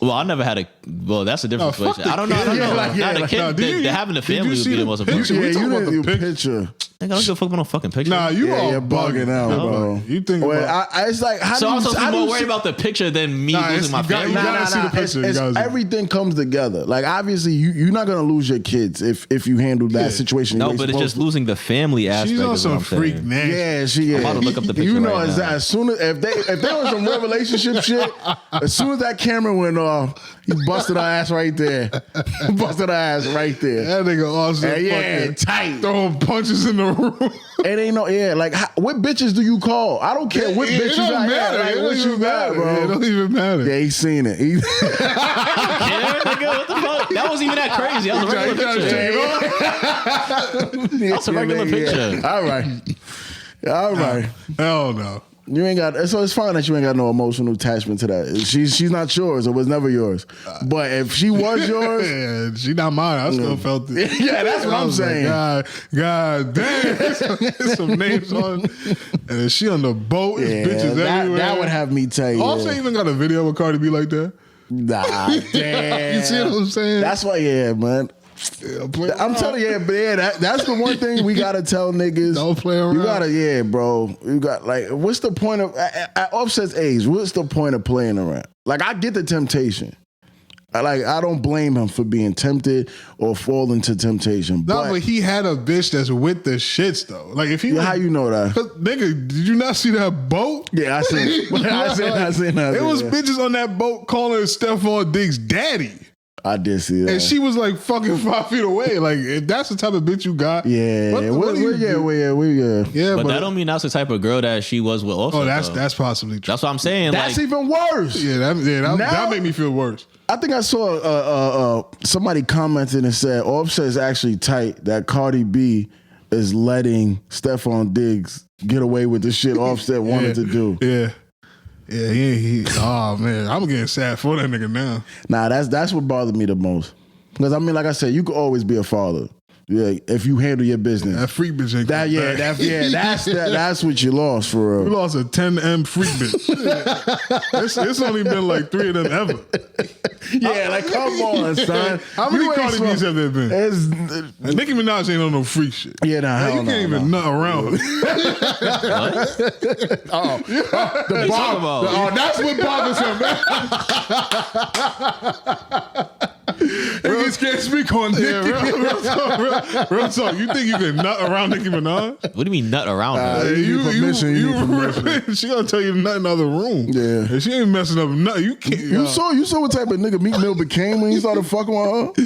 S3: well, I never had a. Well, that's a different
S1: No, fuck
S3: situation. I don't
S1: the
S3: know. I don't
S1: kid.
S3: know.
S1: Yeah,
S2: like,
S3: Nah,
S2: yeah,
S3: the
S2: like,
S3: kid,
S1: no, did you-
S3: having a
S1: did you
S3: family would
S1: see
S3: be the
S1: the
S3: most
S1: picture?
S3: important.
S1: We
S2: Yeah,
S1: talking
S2: you
S1: about
S2: didn't
S1: the
S2: do
S1: picture.
S2: picture.
S3: I don't give a fuck about no fucking picture.
S1: Nah, you
S2: Yeah,
S1: all
S2: you're bugging out,
S1: You're
S2: bro.
S1: bugging. You think
S2: Well,
S1: about
S2: it's like how
S3: so
S2: do
S3: I'm
S2: you,
S3: supposed to
S2: how
S3: be
S2: do
S3: more
S2: you
S3: worried about the picture than me
S1: Nah,
S3: losing my
S1: you got-
S3: family.
S1: you gotta see the picture. You gotta see it.
S2: Everything comes together. Like obviously, you're not gonna lose your kids if you handle that
S1: Yeah.
S2: situation.
S3: No,
S2: the way
S3: but
S2: you're
S3: it's just
S2: supposed
S3: losing the family aspect.
S1: she's on
S3: is what
S1: some
S3: I'm saying.
S1: freak
S2: to.
S1: nasty.
S2: Yeah, she is.
S3: about to look up the picture
S2: You know,
S3: right now.
S2: as soon as if they on some real relationship shit, as soon as that camera went off, he busted her ass right there. Busted her ass right there.
S1: That nigga also
S2: Yeah,
S1: fucking
S2: tight.
S1: throwing punches in the room.
S2: It ain't no like what bitches do you call? I don't care what
S1: It
S2: bitch you
S1: don't
S2: got.
S1: matter.
S2: Like,
S1: It
S2: what
S1: don't
S2: you
S1: even
S2: got,
S1: matter.
S2: bro?
S1: It don't even matter.
S2: Yeah, he seen it. He,
S3: Yeah, nigga, what the fuck? That wasn't even that crazy. That was a regular picture.
S2: That's
S3: a regular picture.
S2: All right. All right.
S1: Hell no.
S2: You ain't got so it's fine that you ain't got no emotional attachment to that. She's not yours. It was never yours. But if she was yours,
S1: Yeah, she not mine. I still felt it.
S2: yeah, that's what
S1: I
S2: I'm
S1: was like,
S2: saying.
S1: God damn. There's some names on. And then she on the boat. There's
S2: Yeah,
S1: bitches everywhere.
S2: that would have me tell you.
S1: Also, even got a video with Cardi B like that.
S2: Nah, damn.
S1: You see what I'm saying?
S2: That's why, yeah, man.
S1: Yeah, play
S2: I'm
S1: around.
S2: telling you, yeah, but yeah, that's the one thing we gotta tell niggas.
S1: Don't play around.
S2: You gotta, yeah, bro. You got like, what's the point of at Offset's age? What's the point of playing around? Like, I get the temptation. I don't blame him for being tempted or falling to temptation.
S1: No,
S2: but
S1: but he had a bitch that's with the shits though. Like if he
S2: yeah,
S1: was,
S2: how you know that?
S1: nigga, did you not see that boat?
S2: Yeah, I seen. I seen that.
S1: There was
S2: yeah.
S1: bitches on that boat calling Stephon Diggs daddy.
S2: I did see that.
S1: And she was like fucking 5 feet away. Like, if that's the type of bitch you got.
S2: yeah,
S1: what do you do? Yeah,
S3: But that don't mean that's the type of girl that she was with. Also,
S1: oh,
S3: though.
S1: that's possibly true.
S3: That's what I'm saying.
S2: That's
S3: like,
S2: even worse.
S1: That
S2: Now-
S1: made me feel worse.
S2: I think I saw somebody commented and said Offset is actually tight that Cardi B is letting Stephon Diggs get away with the shit Offset wanted to do.
S1: Yeah. Yeah, oh man, I'm getting sad for that nigga now.
S2: Nah, that's what bothered me the most. Because I mean, like I said, you could always be a father. Yeah, if you handle your business.
S1: That freak bitch ain't coming back.
S2: That's what you lost for
S1: We
S2: real.
S1: lost a 10M freak bitch. it's only been like 3 of them ever.
S2: Yeah, like come on, son.
S1: How many
S2: You ain't
S1: Cardi B's have there been?
S2: It's,
S1: And Nicki Minaj ain't on no freak shit.
S2: yeah, nah,
S1: Like,
S2: hell
S1: you can't even nut around her.
S2: The
S3: talking about?
S2: Oh, that's what bothers him.
S1: Niggas can't speak on Nicki. Real talk. You think you can nut around Nicki Minaj?
S3: what do you mean nut around her?
S2: You need permission, you need permission.
S1: She gonna tell you to nut in the other room.
S2: Yeah.
S1: If she ain't messing up nothing, you can't.
S2: You saw what type of nigga Meek Mill became when he started fucking with her?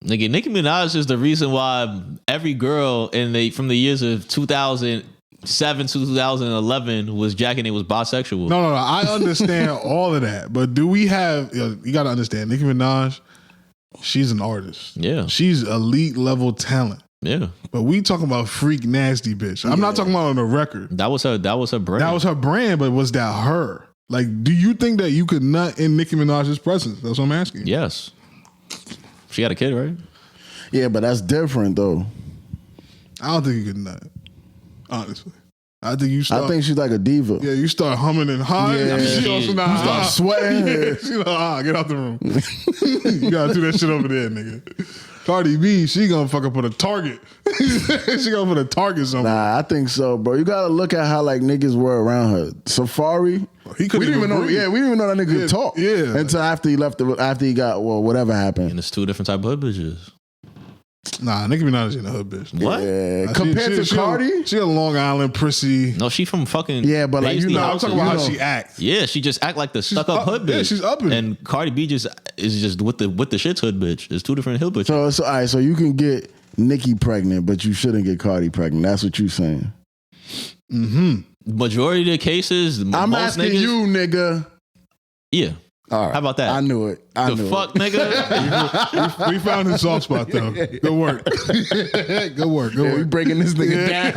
S3: Nigga, Nicki Minaj is the reason why every girl from the years of 2007 to 2011 was jacking it was bisexual.
S1: No. I understand all of that, but do we have? You got to understand, Nicki Minaj. She's an artist.
S3: Yeah.
S1: She's elite level talent.
S3: Yeah,
S1: But we talking about freak nasty bitch. I'm not talking about on the record.
S3: that was her brand.
S1: That was her brand, but was that her? Like, do you think that you could nut in Nicki Minaj's presence? That's what I'm asking.
S3: Yes, she had a kid, right?
S2: Yeah, but that's different though.
S1: I don't think you could nut. Honestly, I think you start.
S2: I think she's like a diva.
S1: Yeah, you start humming and high.
S2: Yeah.
S1: She also not
S2: You start sweating.
S1: Yeah, she like, get out the room. You gotta do that shit over there, nigga. Cardi B, she gonna fucking put a target. She gonna put a target somewhere.
S2: Nah, I think so, bro. You gotta look at how like niggas were around her. Safari,
S1: He couldn't
S2: we didn't even know.
S1: breathe.
S2: Yeah, we didn't even know that nigga could talk.
S1: Yeah.
S2: until after he left. After he got whatever happened.
S3: And it's two different type of hood bitches.
S1: Nah, Nicki Minaj ain't a hood bitch.
S3: What?
S2: Yeah,
S1: Nah,
S2: compared to Cardi.
S1: she a Long Island prissy.
S3: No, she from fucking
S2: Yeah, but like, you
S3: Paisley
S2: know,
S1: I'm
S3: houses.
S1: talking about how
S2: know.
S1: she acts.
S3: Yeah, she just act like the stuck up
S1: up-
S3: hood bitch.
S1: yeah, she's up in it.
S3: And Cardi B is just with the shits hood bitch. It's two different hood bitches.
S2: So all right, so you can get Nicki pregnant, but you shouldn't get Cardi pregnant. That's what you saying.
S3: Majority of the cases,
S2: I'm
S3: most
S2: asking
S3: niggas,
S2: you, nigga.
S3: Yeah.
S2: All right.
S3: How about that?
S2: I knew it. I
S3: The
S2: knew
S3: fuck, nigga?
S1: We found his soft spot though. Good work. Good work.
S2: it.
S1: Good
S2: Yeah, we
S1: work.
S2: breaking this nigga down.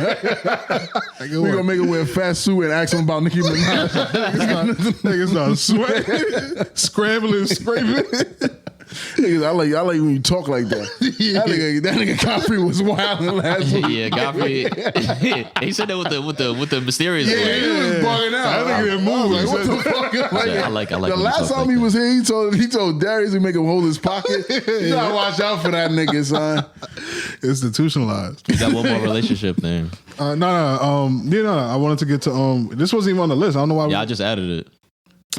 S1: Good
S2: We
S1: work.
S2: gonna make him wear a fat suit and ask him about Nicki Minaj.
S1: Niggas start sweating, scrambling, scraping.
S2: Niggas, I like when you talk like that. That nigga Godfrey was wild last week.
S3: Yeah, Godfrey. He said that with the mysterious.
S2: Yeah,
S3: way.
S2: he was bugging out.
S1: That nigga didn't move.
S2: Like, what the fuck?
S3: Yeah, I like
S2: the
S3: when you
S2: last
S3: talk
S2: time
S3: like
S2: he was
S3: that.
S2: here, he told Darius to make him hold his pocket. You gotta watch out for that nigga, son.
S1: Institutionalized.
S3: We got one more relationship thing.
S1: No. I wanted to get to this wasn't even on the list. I don't know why.
S3: Yeah, I just added it.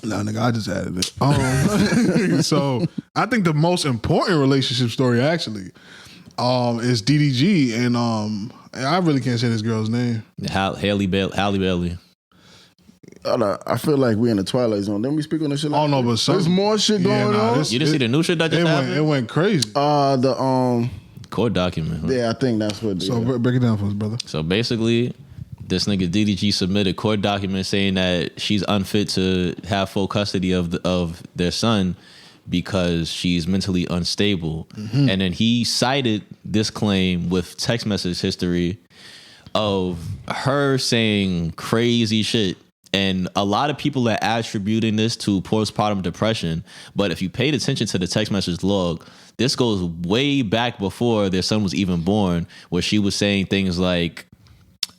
S1: Nah, nigga, I just added it. So I think the most important relationship story actually is DDG and I really can't say this girl's name.
S3: Halle Bailey.
S2: I feel like we in the Twilight Zone. Didn't we speak on this shit?
S1: Oh no, but
S2: there's more shit going on.
S3: You didn't see the new shit that just happened?
S1: It went crazy.
S3: Court document. Huh?
S2: Yeah, I think that's what.
S1: So
S2: Yeah.
S1: break it down for us, brother.
S3: So basically, this nigga DDG submitted court documents saying that she's unfit to have full custody of their son because she's mentally unstable.
S1: Mm-hmm.
S3: And then he cited this claim with text message history of her saying crazy shit. And a lot of people are attributing this to postpartum depression. But if you paid attention to the text message log, this goes way back before their son was even born, where she was saying things like,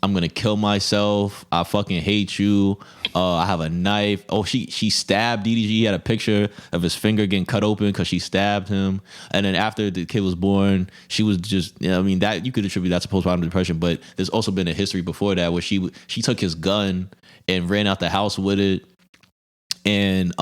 S3: I'm gonna kill myself. I fucking hate you. I have a knife. Oh, she stabbed DDG. He had a picture of his finger getting cut open because she stabbed him. And then after the kid was born, she was just, I mean, that you could attribute that to postpartum depression. But there's also been a history before that where she took his gun and ran out the house with it. And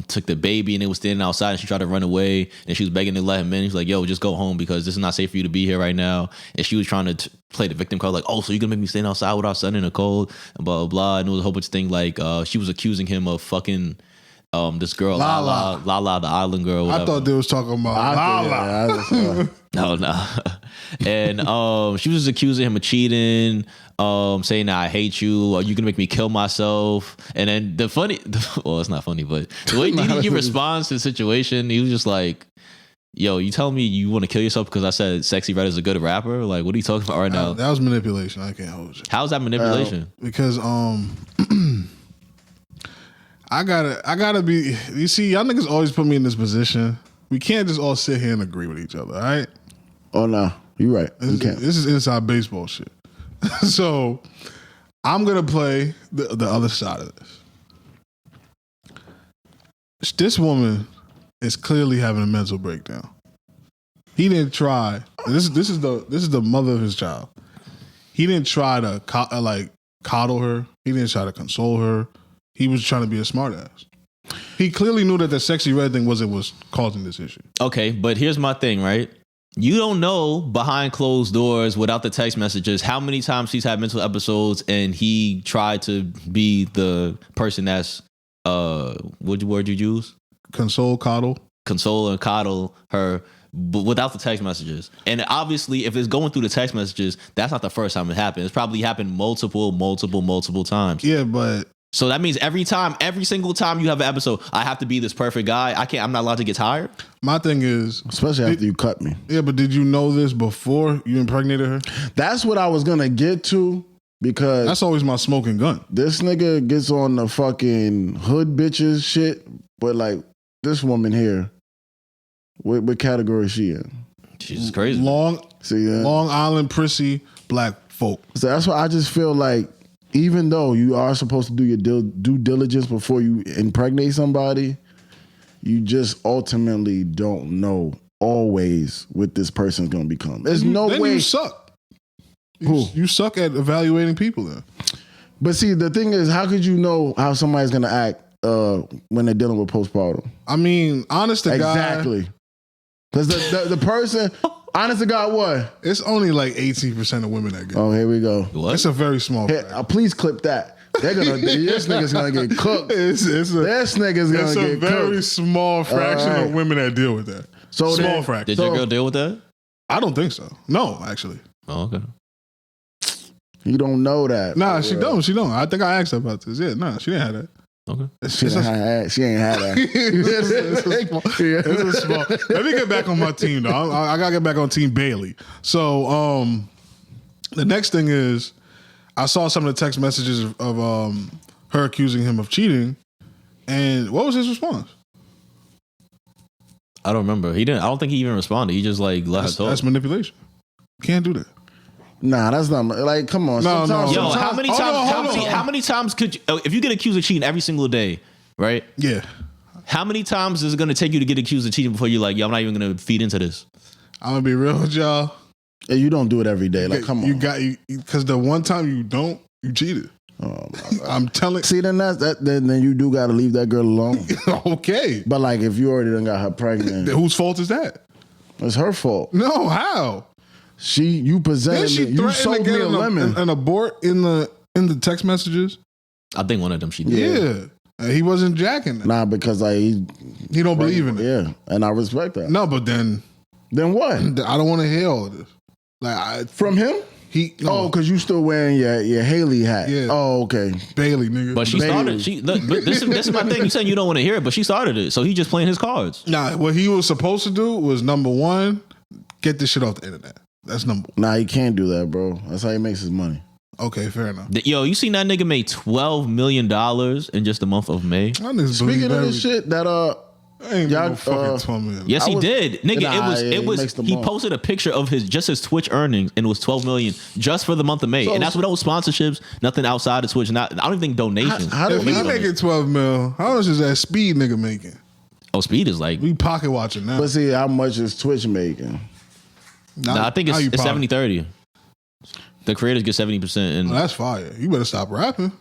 S3: took the baby and it was standing outside and she tried to run away and she was begging to let him in. He's like, yo, just go home because this is not safe for you to be here right now. And she was trying to play the victim card like, oh, so you're gonna make me stand outside with our son in the cold and blah, blah, blah. And it was a whole bunch of things like she was accusing him of fucking this girl
S1: Lala.
S3: Lala, the island girl. Whatever.
S1: I thought they was talking about Lala.
S3: No. And she was accusing him of cheating, saying that I hate you, or you gonna make me kill myself. And then well, it's not funny, but the way DDG responds to the situation, he was just like, yo, you telling me you want to kill yourself because I said Sexy Red is a good rapper? Like, what are you talking about right now?
S1: That was manipulation. I can't hold you.
S3: How's that manipulation?
S1: Because I gotta be. You see, y'all niggas always put me in this position. We can't just all sit here and agree with each other, all right?
S2: Oh no, you're right. You can't.
S1: This is inside baseball shit. So I'm gonna play the other side of this. This woman is clearly having a mental breakdown. He didn't try. This is the mother of his child. He didn't try to coddle her. He didn't try to console her. He was trying to be a smartass. He clearly knew that the Sexy Red thing was causing this issue.
S3: Okay, but here's my thing, right? You don't know behind closed doors without the text messages how many times he's had mental episodes and he tried to be the person that's what word you use?
S1: Console, coddle
S3: and coddle her, but without the text messages. And obviously, if it's going through the text messages, that's not the first time it happened. It's probably happened multiple times.
S1: Yeah, but
S3: so that means every single time you have an episode, I have to be this perfect guy. I'm not allowed to get tired.
S1: My thing is,
S2: especially after you cut me.
S1: Yeah, but did you know this before you impregnated her?
S2: That's what I was gonna get to, because
S1: that's always my smoking gun.
S2: This nigga gets on the fucking hood bitches shit, but like this woman here, what category is she in?
S3: She's crazy.
S1: Long Island prissy black folk.
S2: So that's why I just feel like, even though you are supposed to do your due diligence before you impregnate somebody, you just ultimately don't know always what this person's going to become. There's no way.
S1: You suck.
S2: Who?
S1: You suck at evaluating people then.
S2: But see, the thing is, how could you know how somebody's going to act when they're dealing with postpartum?
S1: I mean, honest to God.
S2: Exactly. Because the person... Honest to God, what?
S1: It's only like 18% of women that get.
S2: Oh, here we go.
S3: What?
S1: It's a very small.
S2: Please clip that. This nigga's gonna get cooked. This nigga's gonna get cooked.
S1: It's a very small fraction of women that deal with that.
S2: So
S1: small fraction.
S3: Did your girl deal with that?
S1: I don't think so. No, actually.
S3: Oh, okay.
S2: You don't know that.
S1: Nah, she don't. She don't. I think I asked her about this. Yeah, nah, she didn't have that.
S3: Okay.
S2: She ain't had that.
S1: It's a small. Let me get back on my team though. I gotta get back on Team Bailey. So the next thing is, I saw some of the text messages of her accusing him of cheating, and what was his response?
S3: I don't remember. He didn't. I don't think he even responded. He just like let her talk.
S1: That's manipulation. Can't do that.
S2: Nah, that's not like. Come on.
S1: No.
S3: Yo, how many times? How many times could you? If you get accused of cheating every single day, right?
S1: Yeah.
S3: How many times is it going to take you to get accused of cheating before you're like, yo, I'm not even going to feed into this?
S1: I'm gonna be real with y'all.
S2: Yeah, you don't do it every day. Like, come on.
S1: You got because the one time you don't, you cheated.
S2: Oh,
S1: I'm telling.
S2: See, then then you do got to leave that girl alone.
S1: Okay.
S2: But like, if you already done got her pregnant,
S1: Whose fault is that?
S2: It's her fault.
S1: No, how?
S2: You presented me. You sold me a lemon.
S1: An abort in the text messages.
S3: I think one of them she
S1: did. Yeah. He wasn't jacking that.
S2: Nah, because like he
S1: don't believe in it.
S2: Yeah, and I respect that.
S1: No, but then
S2: what?
S1: I don't want to hear all of this. Like
S2: from him.
S1: No.
S2: Because you still wearing your Haley hat.
S1: Yeah.
S2: Oh, okay.
S1: Bailey, nigga.
S3: But she started. But this is my thing. You saying you don't want to hear it, but she started it. So he just playing his cards.
S1: Nah, what he was supposed to do was number one, get this shit off the internet. That's number one.
S2: Nah, he can't do that, bro. That's how he makes his money.
S1: Okay, fair enough.
S3: Yo, you seen that nigga made $12 million in just the month of May?
S2: Speaking of this shit, that
S1: ain't no fucking 12 million.
S3: Yes, he did, nigga.
S2: Nah,
S3: it was. He posted a picture of his Twitch earnings, and it was 12 million just for the month of May, and that's without sponsorships, nothing outside of Twitch. I don't even think donations.
S1: If he making 12 mil, how much is that Speed nigga making?
S3: Oh, Speed is like
S1: we pocket watching now.
S2: But see, how much is Twitch making?
S3: I think it's 70-30. The creators get 70%, and
S1: that's fire. You better stop rapping.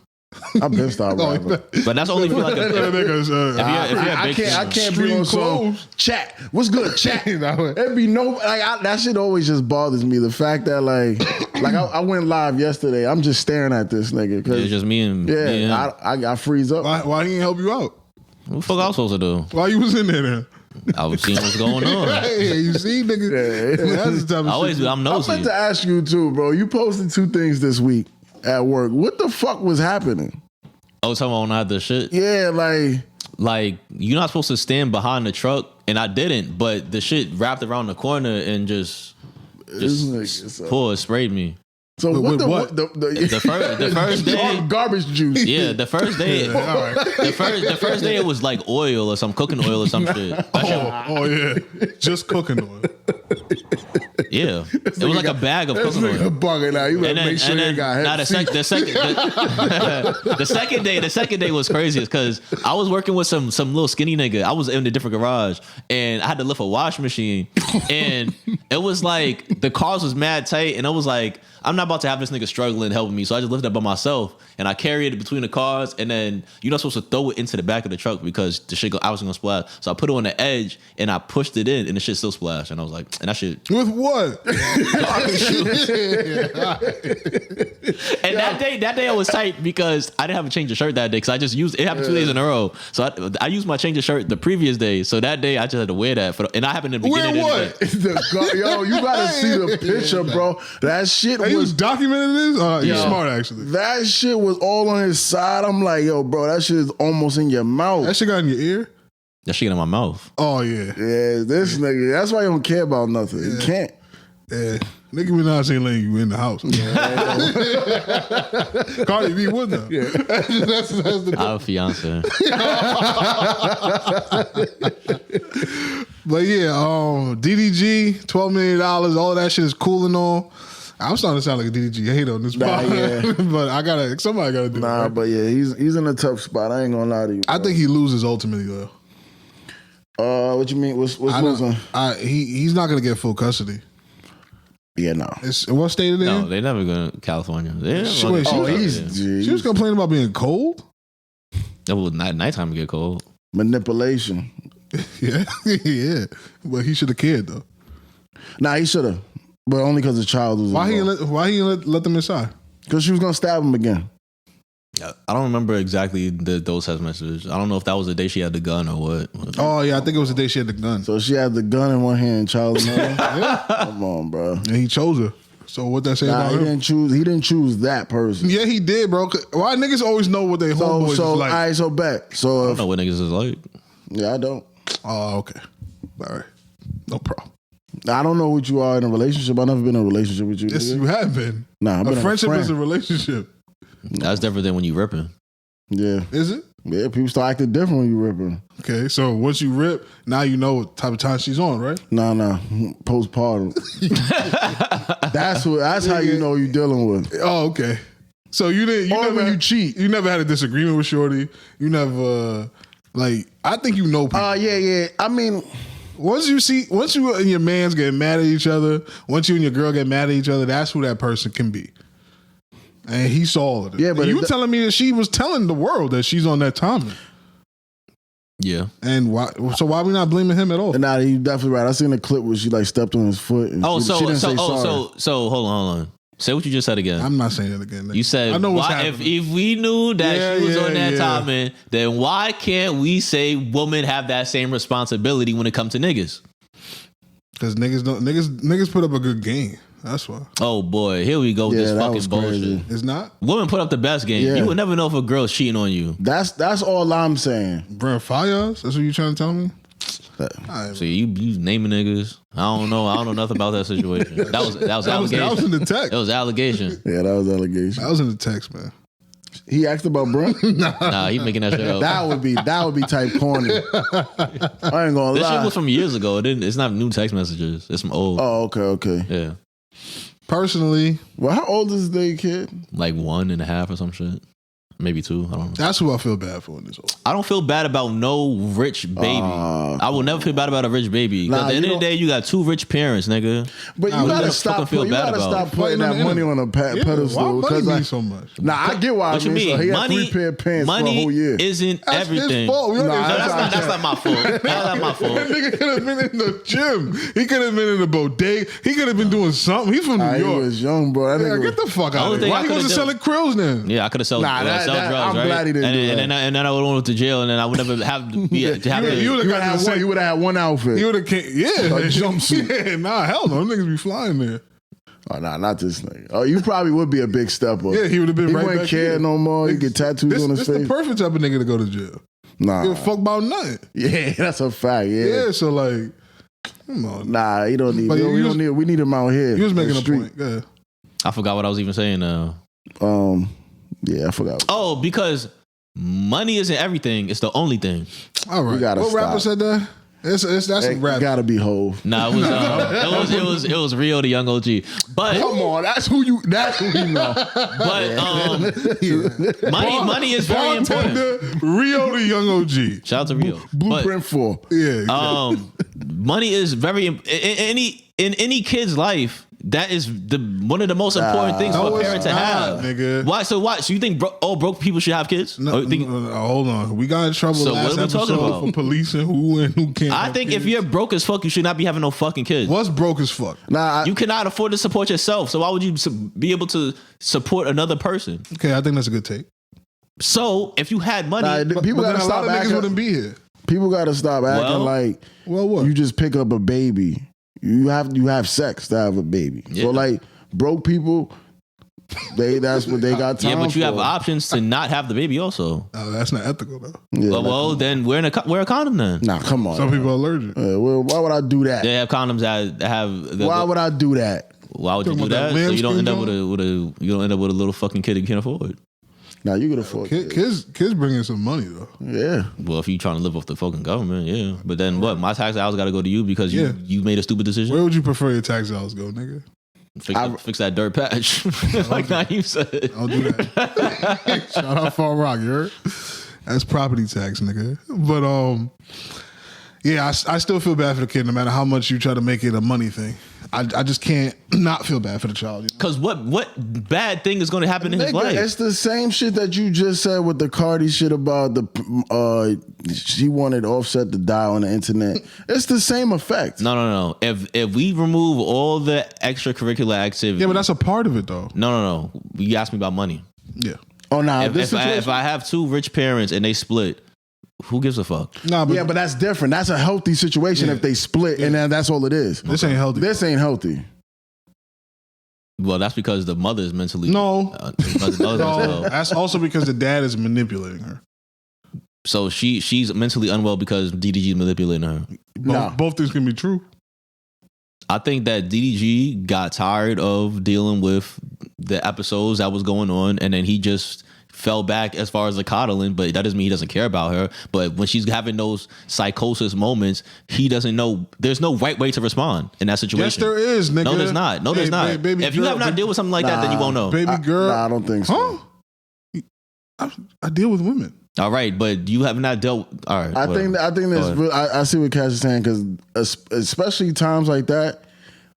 S2: I've been stopped rapping.
S3: But that's only if you're like
S2: I can't be on some chat. What's good, chat? It'd be no like that shit always just bothers me. The fact that like I went live yesterday. I'm just staring at this nigga because
S3: it's just me and
S2: I freeze up.
S1: Why he didn't help you out?
S3: What the fuck I was supposed to do?
S1: Why you was in there then?
S3: I was seeing what's going on.
S1: Hey, you see, nigga?
S2: Yeah.
S1: That's the type of shit.
S3: I'm
S2: I
S3: nosy.
S2: meant to ask you too, bro. You posted 2 things this week at work. What the fuck was happening?
S3: Oh, talking about when I had the shit.
S2: Yeah,
S3: Like, you're not supposed to stand behind the truck, and I didn't, but the shit wrapped around the corner and just sprayed me.
S2: So
S1: With
S2: what?
S1: what?
S3: The first day,
S2: garbage juice.
S3: yeah, the first day,
S1: All right.
S3: the first day it was like oil or some cooking oil or some shit. That shit-
S1: Oh yeah, just cooking oil.
S3: yeah, it was like a bag of
S2: This
S3: cooking
S2: nigga
S3: oil.
S2: bugging out. You better make sure you got
S3: nah,
S2: head
S3: the second day was crazy because I was working with some little skinny nigga. I was in a different garage and I had to lift a wash machine, and it was like the cars was mad tight, and I was like, I'm not about to have this nigga struggling helping me, so I just lifted it by myself and I carried it between the cars, and then you're not supposed to throw it into the back of the truck because the shit I was gonna splash. So I put it on the edge and I pushed it in, and the shit still splashed, and I was like, and that shit.
S1: With what?
S3: And that day I was tight because I didn't have a change of shirt that day because I just used it. Happened 2 days in a row, so I used my change of shirt the previous day. So that day I just had to wear that and I happened to begin
S1: Wear
S3: it.
S1: what?
S2: Yo, you gotta see the picture, bro. That shit
S1: Hey, you
S2: was
S1: documenting this? You're
S3: Yeah.
S1: smart, actually.
S2: that shit was all on his side. I'm like, yo, bro, that shit is almost in your mouth.
S1: That shit got in your ear?
S3: That shit in my mouth.
S1: Oh yeah,
S2: Yeah, this nigga. That's why he don't care about nothing. He can't.
S1: yeah. Nicki Minaj ain't letting you in the house. Cardi B would though. Yeah. that's the.
S3: I have a fiance.
S1: But yeah, DDG, $12 million, all of that shit is cool and all. I'm starting to sound like a DDG hater on this
S2: Nah,
S1: spot.
S2: yeah.
S1: But somebody gotta do it.
S2: Nah,
S1: Right?
S2: but yeah, he's in a tough spot. I ain't gonna lie to you.
S1: I think he loses ultimately though.
S2: What you mean? What's losing?
S1: He's not gonna get full custody.
S2: Yeah, no.
S1: It's what state it in?
S3: No, they never going to California. They
S1: Wait, she was complaining about being cold.
S3: That was nighttime to get cold.
S2: manipulation.
S1: Yeah, yeah. But he should have cared though.
S2: Nah, he should have, but only because the child was.
S1: Why he let them inside?
S2: Because she was gonna stab him again.
S3: I don't remember exactly those text messages. I don't know if that was the day she had the gun or what.
S1: Oh yeah, I think it was the day she had the gun.
S2: So she had the gun in one hand, child in the other.
S1: Yeah.
S2: Come on, bro.
S1: And he chose her. So what that say
S2: Nah,
S1: about
S2: he
S1: him?
S2: didn't choose. He didn't choose that person.
S1: Yeah, he did, bro. Why niggas always know what their homeboys is
S2: All
S1: like?
S2: right, so back.
S3: I
S2: So
S3: don't know what niggas is like.
S2: yeah, I don't.
S1: Oh, okay. All right. No problem.
S2: I don't know what you are in a relationship. I've never been in a relationship with you.
S1: Yes,
S2: nigga.
S1: you have been.
S2: Nah, I've been
S1: A friendship
S2: friend.
S1: is a relationship.
S3: That's different than when you ripping.
S2: Yeah,
S1: Is it?
S2: yeah. People start acting different when you ripping.
S1: Okay, so once you rip, now you know what type of time she's on, right?
S2: Nah, postpartum. That's how you know you're dealing with.
S1: Oh, okay. So you didn't.
S2: Or when you cheat.
S1: You never had a disagreement with Shorty. You never I think you know people.
S2: Yeah. I mean,
S1: Once you and your man's get mad at each other, once you and your girl get mad at each other, that's who that person can be. And he saw all of it.
S2: Yeah, but
S1: you
S2: it-
S1: telling me that she was telling the world that she's on that timing.
S3: Yeah.
S1: And why? So why are we not blaming him at all?
S2: nah, you definitely right. I seen a clip where she like stepped on his foot. And she didn't say sorry.
S3: So hold on. Say what you just said again.
S1: I'm not saying it again. Nigga.
S3: You said
S1: I know what's
S3: why,
S1: happening.
S3: if we knew that she was on that
S1: yeah.
S3: timing, then why can't we say women have that same responsibility when it comes to niggas?
S1: Because niggas put up a good game. That's why.
S3: Oh boy, here we go with
S2: Yeah,
S3: this
S2: that
S3: fucking
S2: was
S3: bullshit.
S2: crazy.
S1: It's not.
S3: Women put up the best game.
S2: Yeah.
S3: You would never know if a girl's cheating on you.
S2: That's all I'm saying.
S1: Brent Fayez? That's what you trying to tell me?
S3: So you naming niggas. I don't know nothing about that situation. That was allegation.
S1: That was in the text.
S3: That was allegation.
S2: Yeah, that was allegation.
S1: That was in the text, man.
S2: He asked about Brent.
S3: Nah, he making that shit up.
S2: That would be type corny. I ain't gonna
S3: This shit
S2: lie.
S3: was from years ago. It's not new text messages. It's from old.
S2: Oh, okay.
S3: Yeah.
S1: Personally,
S2: Well, how old is the kid?
S3: Like 1.5 or some shit. Maybe 2. I don't know.
S1: that's who I feel bad for in this whole.
S3: I don't feel bad about no rich baby. I will never feel bad about a rich baby. 'Cause
S2: Nah,
S3: at the end
S2: you
S3: of the day, you got 2 rich parents, nigga.
S2: But
S1: Nah,
S2: you
S1: what
S2: gotta
S1: the
S2: stop.
S3: fuck I feel
S2: You
S3: bad
S2: gotta
S3: about?
S2: stop putting that money on a pedestal.
S1: Why
S2: Because
S1: money mean so much?
S2: nah, I get why.
S3: What you mean?
S2: So he had
S3: money,
S2: 3 pair of pants for a
S3: money
S2: whole year.
S3: isn't
S1: That's
S3: everything.
S1: his fault. We
S2: Nah,
S1: don't
S3: No,
S1: even-
S3: that's not my fault. That's not my
S1: That
S3: fault.
S1: nigga could have been in the gym. He could have been in the bodega. He could have been doing something. He's from New
S2: He
S1: York.
S2: was young, bro. That
S1: Yeah,
S2: nigga
S1: get the fuck out
S3: only
S1: of
S3: thing
S1: here.
S3: I
S1: Why he
S3: could've
S1: wasn't
S3: done-
S1: selling krills then?
S3: Yeah, I could have sold.
S2: Nah, that
S3: sell drugs,
S2: I'm
S3: right?
S2: glad he didn't do that.
S3: And then I would have went to jail, and then I would never have to be. To have
S1: You
S3: to,
S1: would've
S2: You would have had one outfit.
S1: He would have came, yeah,
S2: A jumpsuit.
S1: Yeah, nah, hell no, them niggas be flying there.
S2: Oh, nah, not this nigga. Oh, you probably would be a big step up.
S1: Yeah, he would have been
S2: He
S1: right
S2: wouldn't
S1: back
S2: care
S1: here.
S2: no more. He get tattoos on his
S1: This
S2: face.
S1: the perfect type of nigga to go to jail.
S2: Nah.
S1: Give a fuck about nothing.
S2: Yeah, that's a fact. Yeah.
S1: Yeah, so like, come on.
S2: Nah, he don't need.
S1: But
S2: We don't need. We need him out here.
S1: He was making
S2: The
S1: a
S2: street.
S1: point. Yeah.
S3: I forgot what I was even saying now.
S2: Yeah, I forgot.
S3: Oh, because money isn't everything; it's the only thing.
S1: All right.
S2: We gotta
S1: What rapper
S2: stop.
S1: said that? That's a
S2: It
S1: rap.
S2: gotta be Hov.
S3: Nah, it was Rio, the young OG. But
S2: Come on, that's who you know.
S3: money is very important.
S1: Bartender, Rio the young OG.
S3: Shout out to Rio.
S2: Blueprint 4.
S1: Yeah.
S3: Money is very in any kid's life. That is one of the most important things
S1: No,
S3: for a
S1: it's
S3: parent to
S1: not,
S3: have.
S1: nigga.
S3: Why? So you think all broke people should have kids?
S1: No,
S3: Or you think-
S1: hold on. We got in trouble
S3: So
S1: last
S3: what are we talking
S1: episode
S3: about?
S1: for policing who and who can't.
S3: I
S1: have
S3: think
S1: kids.
S3: if you're broke as fuck, you should not be having no fucking kids.
S1: What's broke as fuck?
S2: Nah,
S3: You cannot afford to support yourself. So why would you be able to support another person?
S1: Okay, I think that's a good take.
S3: So if you had money,
S2: people
S1: But then
S2: gotta
S1: a lot
S2: stop
S1: of niggas
S2: acting.
S1: wouldn't be here.
S2: People gotta stop acting
S3: Well-
S2: like
S1: Well, what?
S2: you just pick up a baby. You have sex to have a baby.
S3: Yeah.
S2: So like broke people, that's what they got time
S3: yeah, but you have
S2: for.
S3: options to not have the baby also.
S1: That's not ethical though.
S2: Yeah,
S3: Well, then wear a condom then.
S2: nah, come on.
S1: Some people are allergic.
S2: Well, why would I do that?
S3: They have condoms that have.
S2: Why would I do that?
S3: Why would you
S1: Talking
S3: do
S1: about
S3: that?
S1: that
S3: So you don't end up
S1: lambskin
S3: with you don't end up with a little fucking kid you can't afford.
S2: Now you could afford kids.
S1: Kids bringing some money though.
S2: Yeah.
S3: Well, if you trying to live off the fucking government, yeah. But then what? My tax dollars got to go to you because
S1: Yeah.
S3: you made a stupid decision.
S1: Where would you prefer your tax dollars go, nigga?
S3: Fix that dirt patch, like Naeem said.
S1: I'll do that. Shout out Far Rock, you heard? That's property tax, nigga. But yeah, I still feel bad for the kid, no matter how much you try to make it a money thing. I just can't not feel bad for the child. You know?
S3: Because what bad thing is going to happen in his
S2: Nigga,
S3: life?
S2: it's the same shit that you just said with the Cardi shit about she wanted Offset to die on the internet. It's the same effect.
S3: No. If we remove all the extracurricular activity,
S1: Yeah, but that's a part of it though.
S3: no. You asked me about money.
S1: Yeah.
S2: Oh, nah,
S3: If I have two rich parents and they split, who gives a fuck?
S1: Nah, but,
S2: yeah, but that's different. That's a healthy situation
S1: Yeah.
S2: if they split and then that's all it is.
S1: this ain't healthy.
S2: This ain't healthy.
S3: Well, that's because the mother is mentally
S1: No.
S3: the mother's
S1: No,
S3: unwell.
S1: that's also because the dad is manipulating her.
S3: So she's mentally unwell because DDG is manipulating her.
S1: Both things can be true.
S3: I think that DDG got tired of dealing with the episodes that was going on, and then he just fell back as far as the coddling, but that doesn't mean he doesn't care about her. But when she's having those psychosis moments, he doesn't know. There's no right way to respond in that situation.
S1: Yes, there is, nigga.
S3: No, there's not. No, there's
S1: Hey,
S3: not.
S1: baby
S3: If you
S1: girl,
S3: have not dealt with something like that, then you won't know.
S1: Baby girl.
S2: Nah, I don't think so.
S1: Huh? I deal with women.
S3: All right, but you have not dealt. All right,
S2: I think there's. I see what Cash is saying because especially times like that.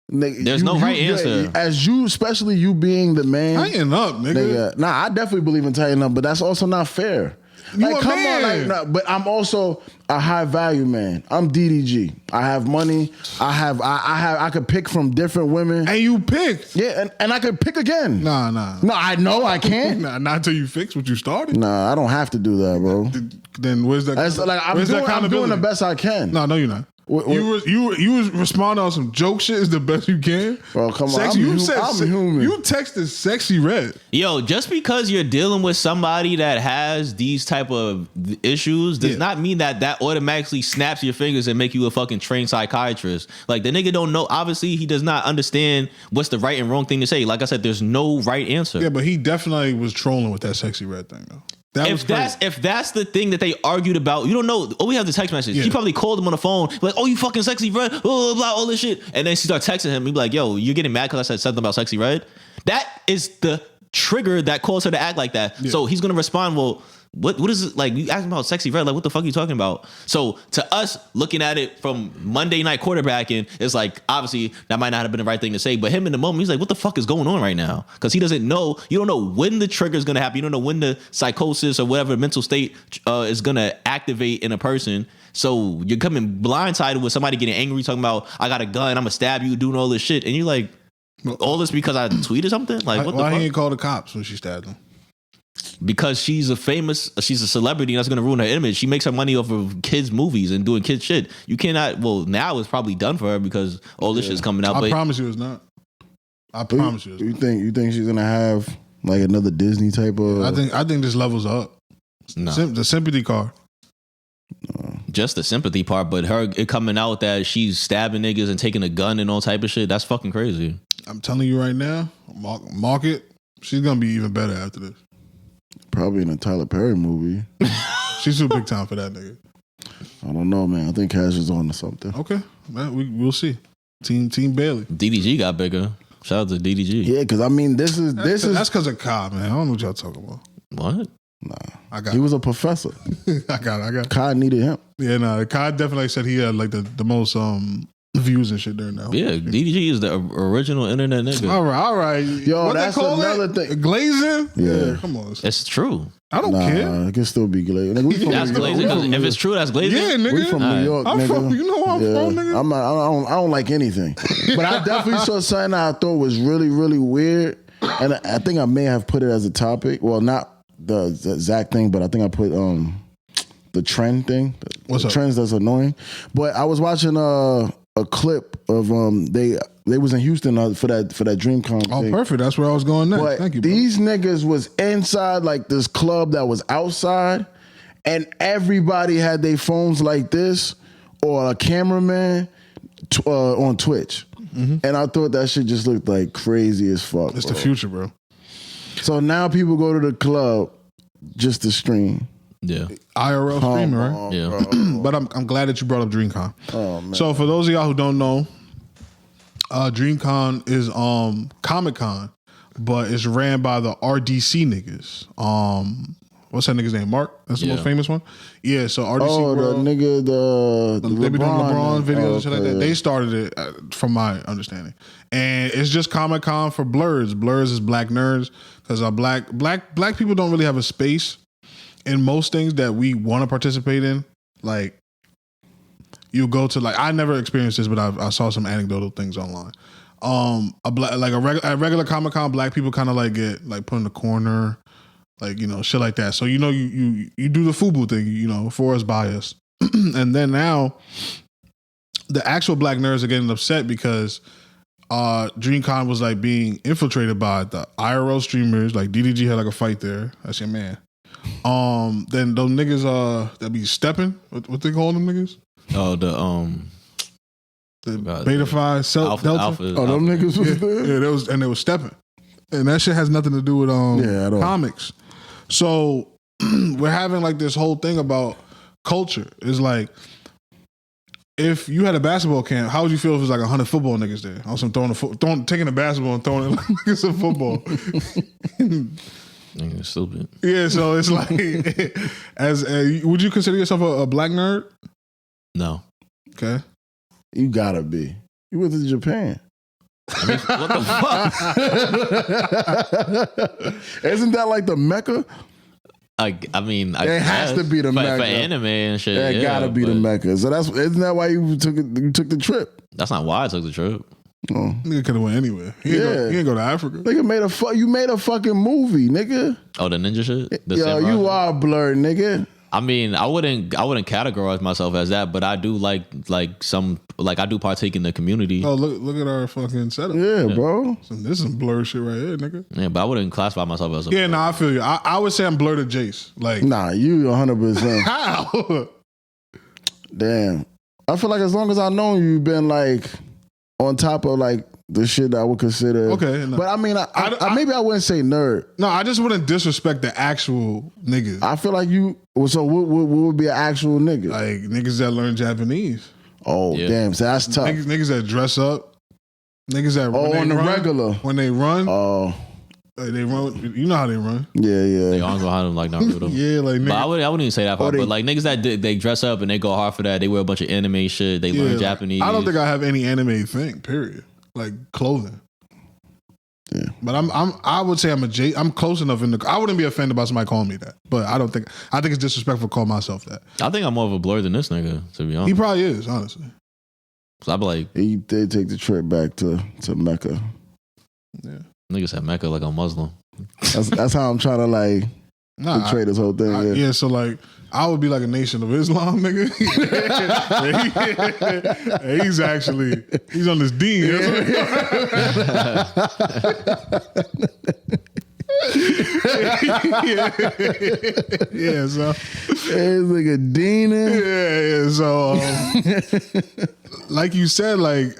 S3: There's no right answer.
S2: As you, especially you being the man.
S1: Tighten up, nigga.
S2: Nah, I definitely believe in tightening up, but that's also not fair.
S1: You a man.
S2: But I'm also a high value man. I'm DDG. I have money. I could pick from different women.
S1: And you picked.
S2: Yeah, and I could pick again.
S1: Nah.
S2: No, I know I can't.
S1: Nah, not until you fix what you started.
S2: Nah, I don't have to do that, bro.
S1: Then where's that?
S2: That's like I'm
S1: where's that
S2: doing the
S1: accountability?
S2: best I can.
S1: No, you're not. You was responding on some joke shit is the best you can.
S2: Bro, come on.
S1: Sexy,
S2: I'm human.
S1: You texted sexy red.
S3: Yo, just because you're dealing with somebody that has these type of issues does not mean that automatically snaps your fingers and make you a fucking trained psychiatrist. Like the nigga don't know. Obviously, he does not understand what's the right and wrong thing to say. Like I said, there's no right answer.
S1: Yeah, but he definitely was trolling with that sexy red thing though.
S3: If that's the thing that they argued about, you don't know. Oh, we have the text message.
S1: Yeah.
S3: He probably called him on the phone, like, "Oh, you fucking sexy red," blah, blah, blah, all this shit. And then she started texting him. He be like, "Yo, you're getting mad because I said something about sexy red." That is the trigger that caused her to act like that.
S1: Yeah.
S3: So he's gonna respond, "Well, what is it like? You asking about sexy red? Like, what the fuck are you talking about?" So to us, looking at it from Monday night quarterbacking, it's like obviously that might not have been the right thing to say. But him in the moment, he's like, "What the fuck is going on right now?" Because he doesn't know. You don't know when the trigger is gonna happen. You don't know when the psychosis or whatever mental state is gonna activate in a person. So you're coming blindsided with somebody getting angry, talking about, "I got a gun, I'm gonna stab you," doing all this shit, and you're like, all this because I tweeted something? Like, what the
S1: why
S3: fuck?
S1: he ain't called the cops when she stabbed him?
S3: because she's a celebrity and that's gonna ruin her image. She makes her money off of kids' movies and doing kids shit. You cannot. Well, now it's probably done for her because all this shit's coming out.
S1: I
S3: but
S1: promise you, it's not. I promise you. It's
S2: You think she's gonna have like another Disney type of?
S1: not. I think this levels up.
S3: no,
S1: The sympathy card.
S3: just the sympathy part. But her it coming out that she's stabbing niggas and taking a gun and all type of shit. That's fucking crazy.
S1: I'm telling you right now, market. She's gonna be even better after this.
S2: Probably in a Tyler Perry movie.
S1: She's too big time for that nigga.
S2: I don't know, man. I think Cash is on to something.
S1: Okay, man, we'll see. Team Bailey.
S3: DDG got bigger. Shout out to DDG.
S2: Yeah, because I mean, this is
S1: That's because of Kai, man. I don't know what y'all talking about.
S3: What?
S1: I got.
S2: he was a professor.
S1: I got.
S2: Kai needed him.
S1: Yeah, no. Kai definitely said he had like the most views and shit during that.
S3: Yeah, DDG is the original internet nigga.
S1: All right.
S2: Yo,
S1: What they
S2: that's
S1: call
S2: another
S1: it?
S2: thing.
S1: Glazing.
S2: Yeah.
S1: Come on.
S3: It's true.
S1: I don't care.
S2: It can still be glazed. Nigga, we from
S3: That's
S2: New York.
S3: glazing.
S2: We from
S3: 'Cause if it's true, that's glazing.
S1: Yeah, nigga.
S2: We from New York,
S1: I'm
S2: nigga.
S1: from. You know where I'm from, nigga.
S2: I don't like anything, but I definitely saw something I thought was really, really weird, and I think I may have put it as a topic. Well, not the Zach thing, but I think I put the trend thing.
S1: What's
S2: the
S1: up?
S2: Trends that's annoying. But I was watching a clip of they was in Houston for that DreamCon
S1: Oh,
S2: thing.
S1: perfect. That's where I was going next.
S2: But
S1: Thank you. Bro.
S2: these niggas was inside like this club that was outside, and everybody had their phones like this or a cameraman on Twitch. And I thought that shit just looked like crazy as fuck.
S1: It's
S2: bro.
S1: the future, bro.
S2: So now people go to the club just to stream.
S3: Yeah.
S1: IRL streaming, right?
S3: Yeah.
S1: But I'm glad that you brought up DreamCon.
S2: Oh man.
S1: So for those of y'all who don't know, DreamCon is Comic-Con, but it's ran by the RDC niggas. What's that nigga's name? Mark? That's the most famous one? Yeah, so RDC
S2: Oh, the
S1: World,
S2: nigga, the
S1: they be doing LeBron videos and shit like that.
S2: okay.
S1: They started it, from my understanding, and it's just Comic-Con for blurs. Blurs is black nerds because black people don't really have a space in most things that we want to participate in. Like, you go to I never experienced this, but I saw some anecdotal things online. A regular Comic-Con, black people kind of like get like put in the corner, like, you know, shit like that. So, you know, you do the FUBU thing, you know, for us, by us. And then now the actual black nerds are getting upset because DreamCon was like being infiltrated by the IRL streamers. Like DDG had like a fight there. That's your man. Then those niggas that be stepping, what they call them niggas?
S3: Oh, the
S1: Beta Phi, Delta.
S3: Alpha.
S2: Oh, them niggas was
S1: Yeah,
S2: there.
S1: they was stepping, and that shit has nothing to do with
S2: at all.
S1: comics. So we're having like this whole thing about culture. It's like, if you had a basketball camp, how would you feel if it was like 100 football niggas there? Also taking a basketball and throwing it like niggas in football.
S3: Nigga, stupid.
S1: Yeah, so it's like, would you consider yourself a black nerd?
S3: No.
S1: Okay.
S2: You gotta be. You went to Japan.
S3: I mean, what the fuck?
S2: Isn't that like the Mecca?
S3: I mean,
S2: It has to be the
S3: for
S2: Mecca.
S3: anime and shit.
S2: That
S3: yeah,
S2: gotta be the
S3: but
S2: Mecca. So isn't that why you took the trip?
S3: That's not why I took the trip.
S2: Oh.
S1: Nigga could have went anywhere. He ain't go to Africa.
S2: Nigga you made a fucking movie, nigga.
S3: Oh, the ninja shit. The
S2: Yo,
S3: samurai
S2: you
S3: shit?
S2: are blurred, nigga.
S3: I mean, I wouldn't categorize myself as that, but I do like I do partake in the community.
S1: Oh, look at our fucking setup.
S2: Yeah, bro.
S1: This is some blur shit right here, nigga.
S3: Yeah, but I wouldn't classify myself as a
S1: Yeah, I feel you. I would say I'm blurred to Jace. Like,
S2: Nah, you 100%.
S1: how?
S2: Damn. I feel like as long as I know you've been like on top of like the shit that I would consider.
S1: Okay, no.
S2: But I mean, maybe I wouldn't say nerd.
S1: No, I just wouldn't disrespect the actual niggas.
S2: I feel like you. So what would be an actual nigga?
S1: Like niggas that learn Japanese.
S2: Oh
S3: Yeah.
S2: damn, so that's tough.
S1: Niggas that dress up. Niggas that
S2: On the regular.
S1: When they run,
S2: Oh
S1: they run. You know how they run.
S2: yeah,
S3: They
S2: yeah.
S3: arms behind them like Naruto.
S1: Yeah, like
S3: But I
S1: niggas.
S3: wouldn't even say that part.
S2: they-
S3: But like niggas that they dress up and they go hard for that. They wear a bunch of anime shit. They learn
S1: like,
S3: Japanese.
S1: I don't think I have any anime thing. Period. Like clothing.
S2: Yeah.
S1: But I would say I'm close enough in the. I wouldn't be offended by somebody calling me that. But I think it's disrespectful to call myself that.
S3: I think I'm more of a blur than this nigga, to be
S1: He
S3: honest.
S1: probably is, honestly.
S3: So I'd be like,
S2: He did take the trip back to Mecca.
S1: Yeah.
S3: niggas said Mecca like a Muslim.
S2: That's how I'm trying to like
S1: Nah,
S2: Trade this whole thing.
S1: yeah, so like I would be like a Nation of Islam, nigga. He's on this Dean. Yeah, so
S2: It's like a Dean.
S1: yeah. So like you said, like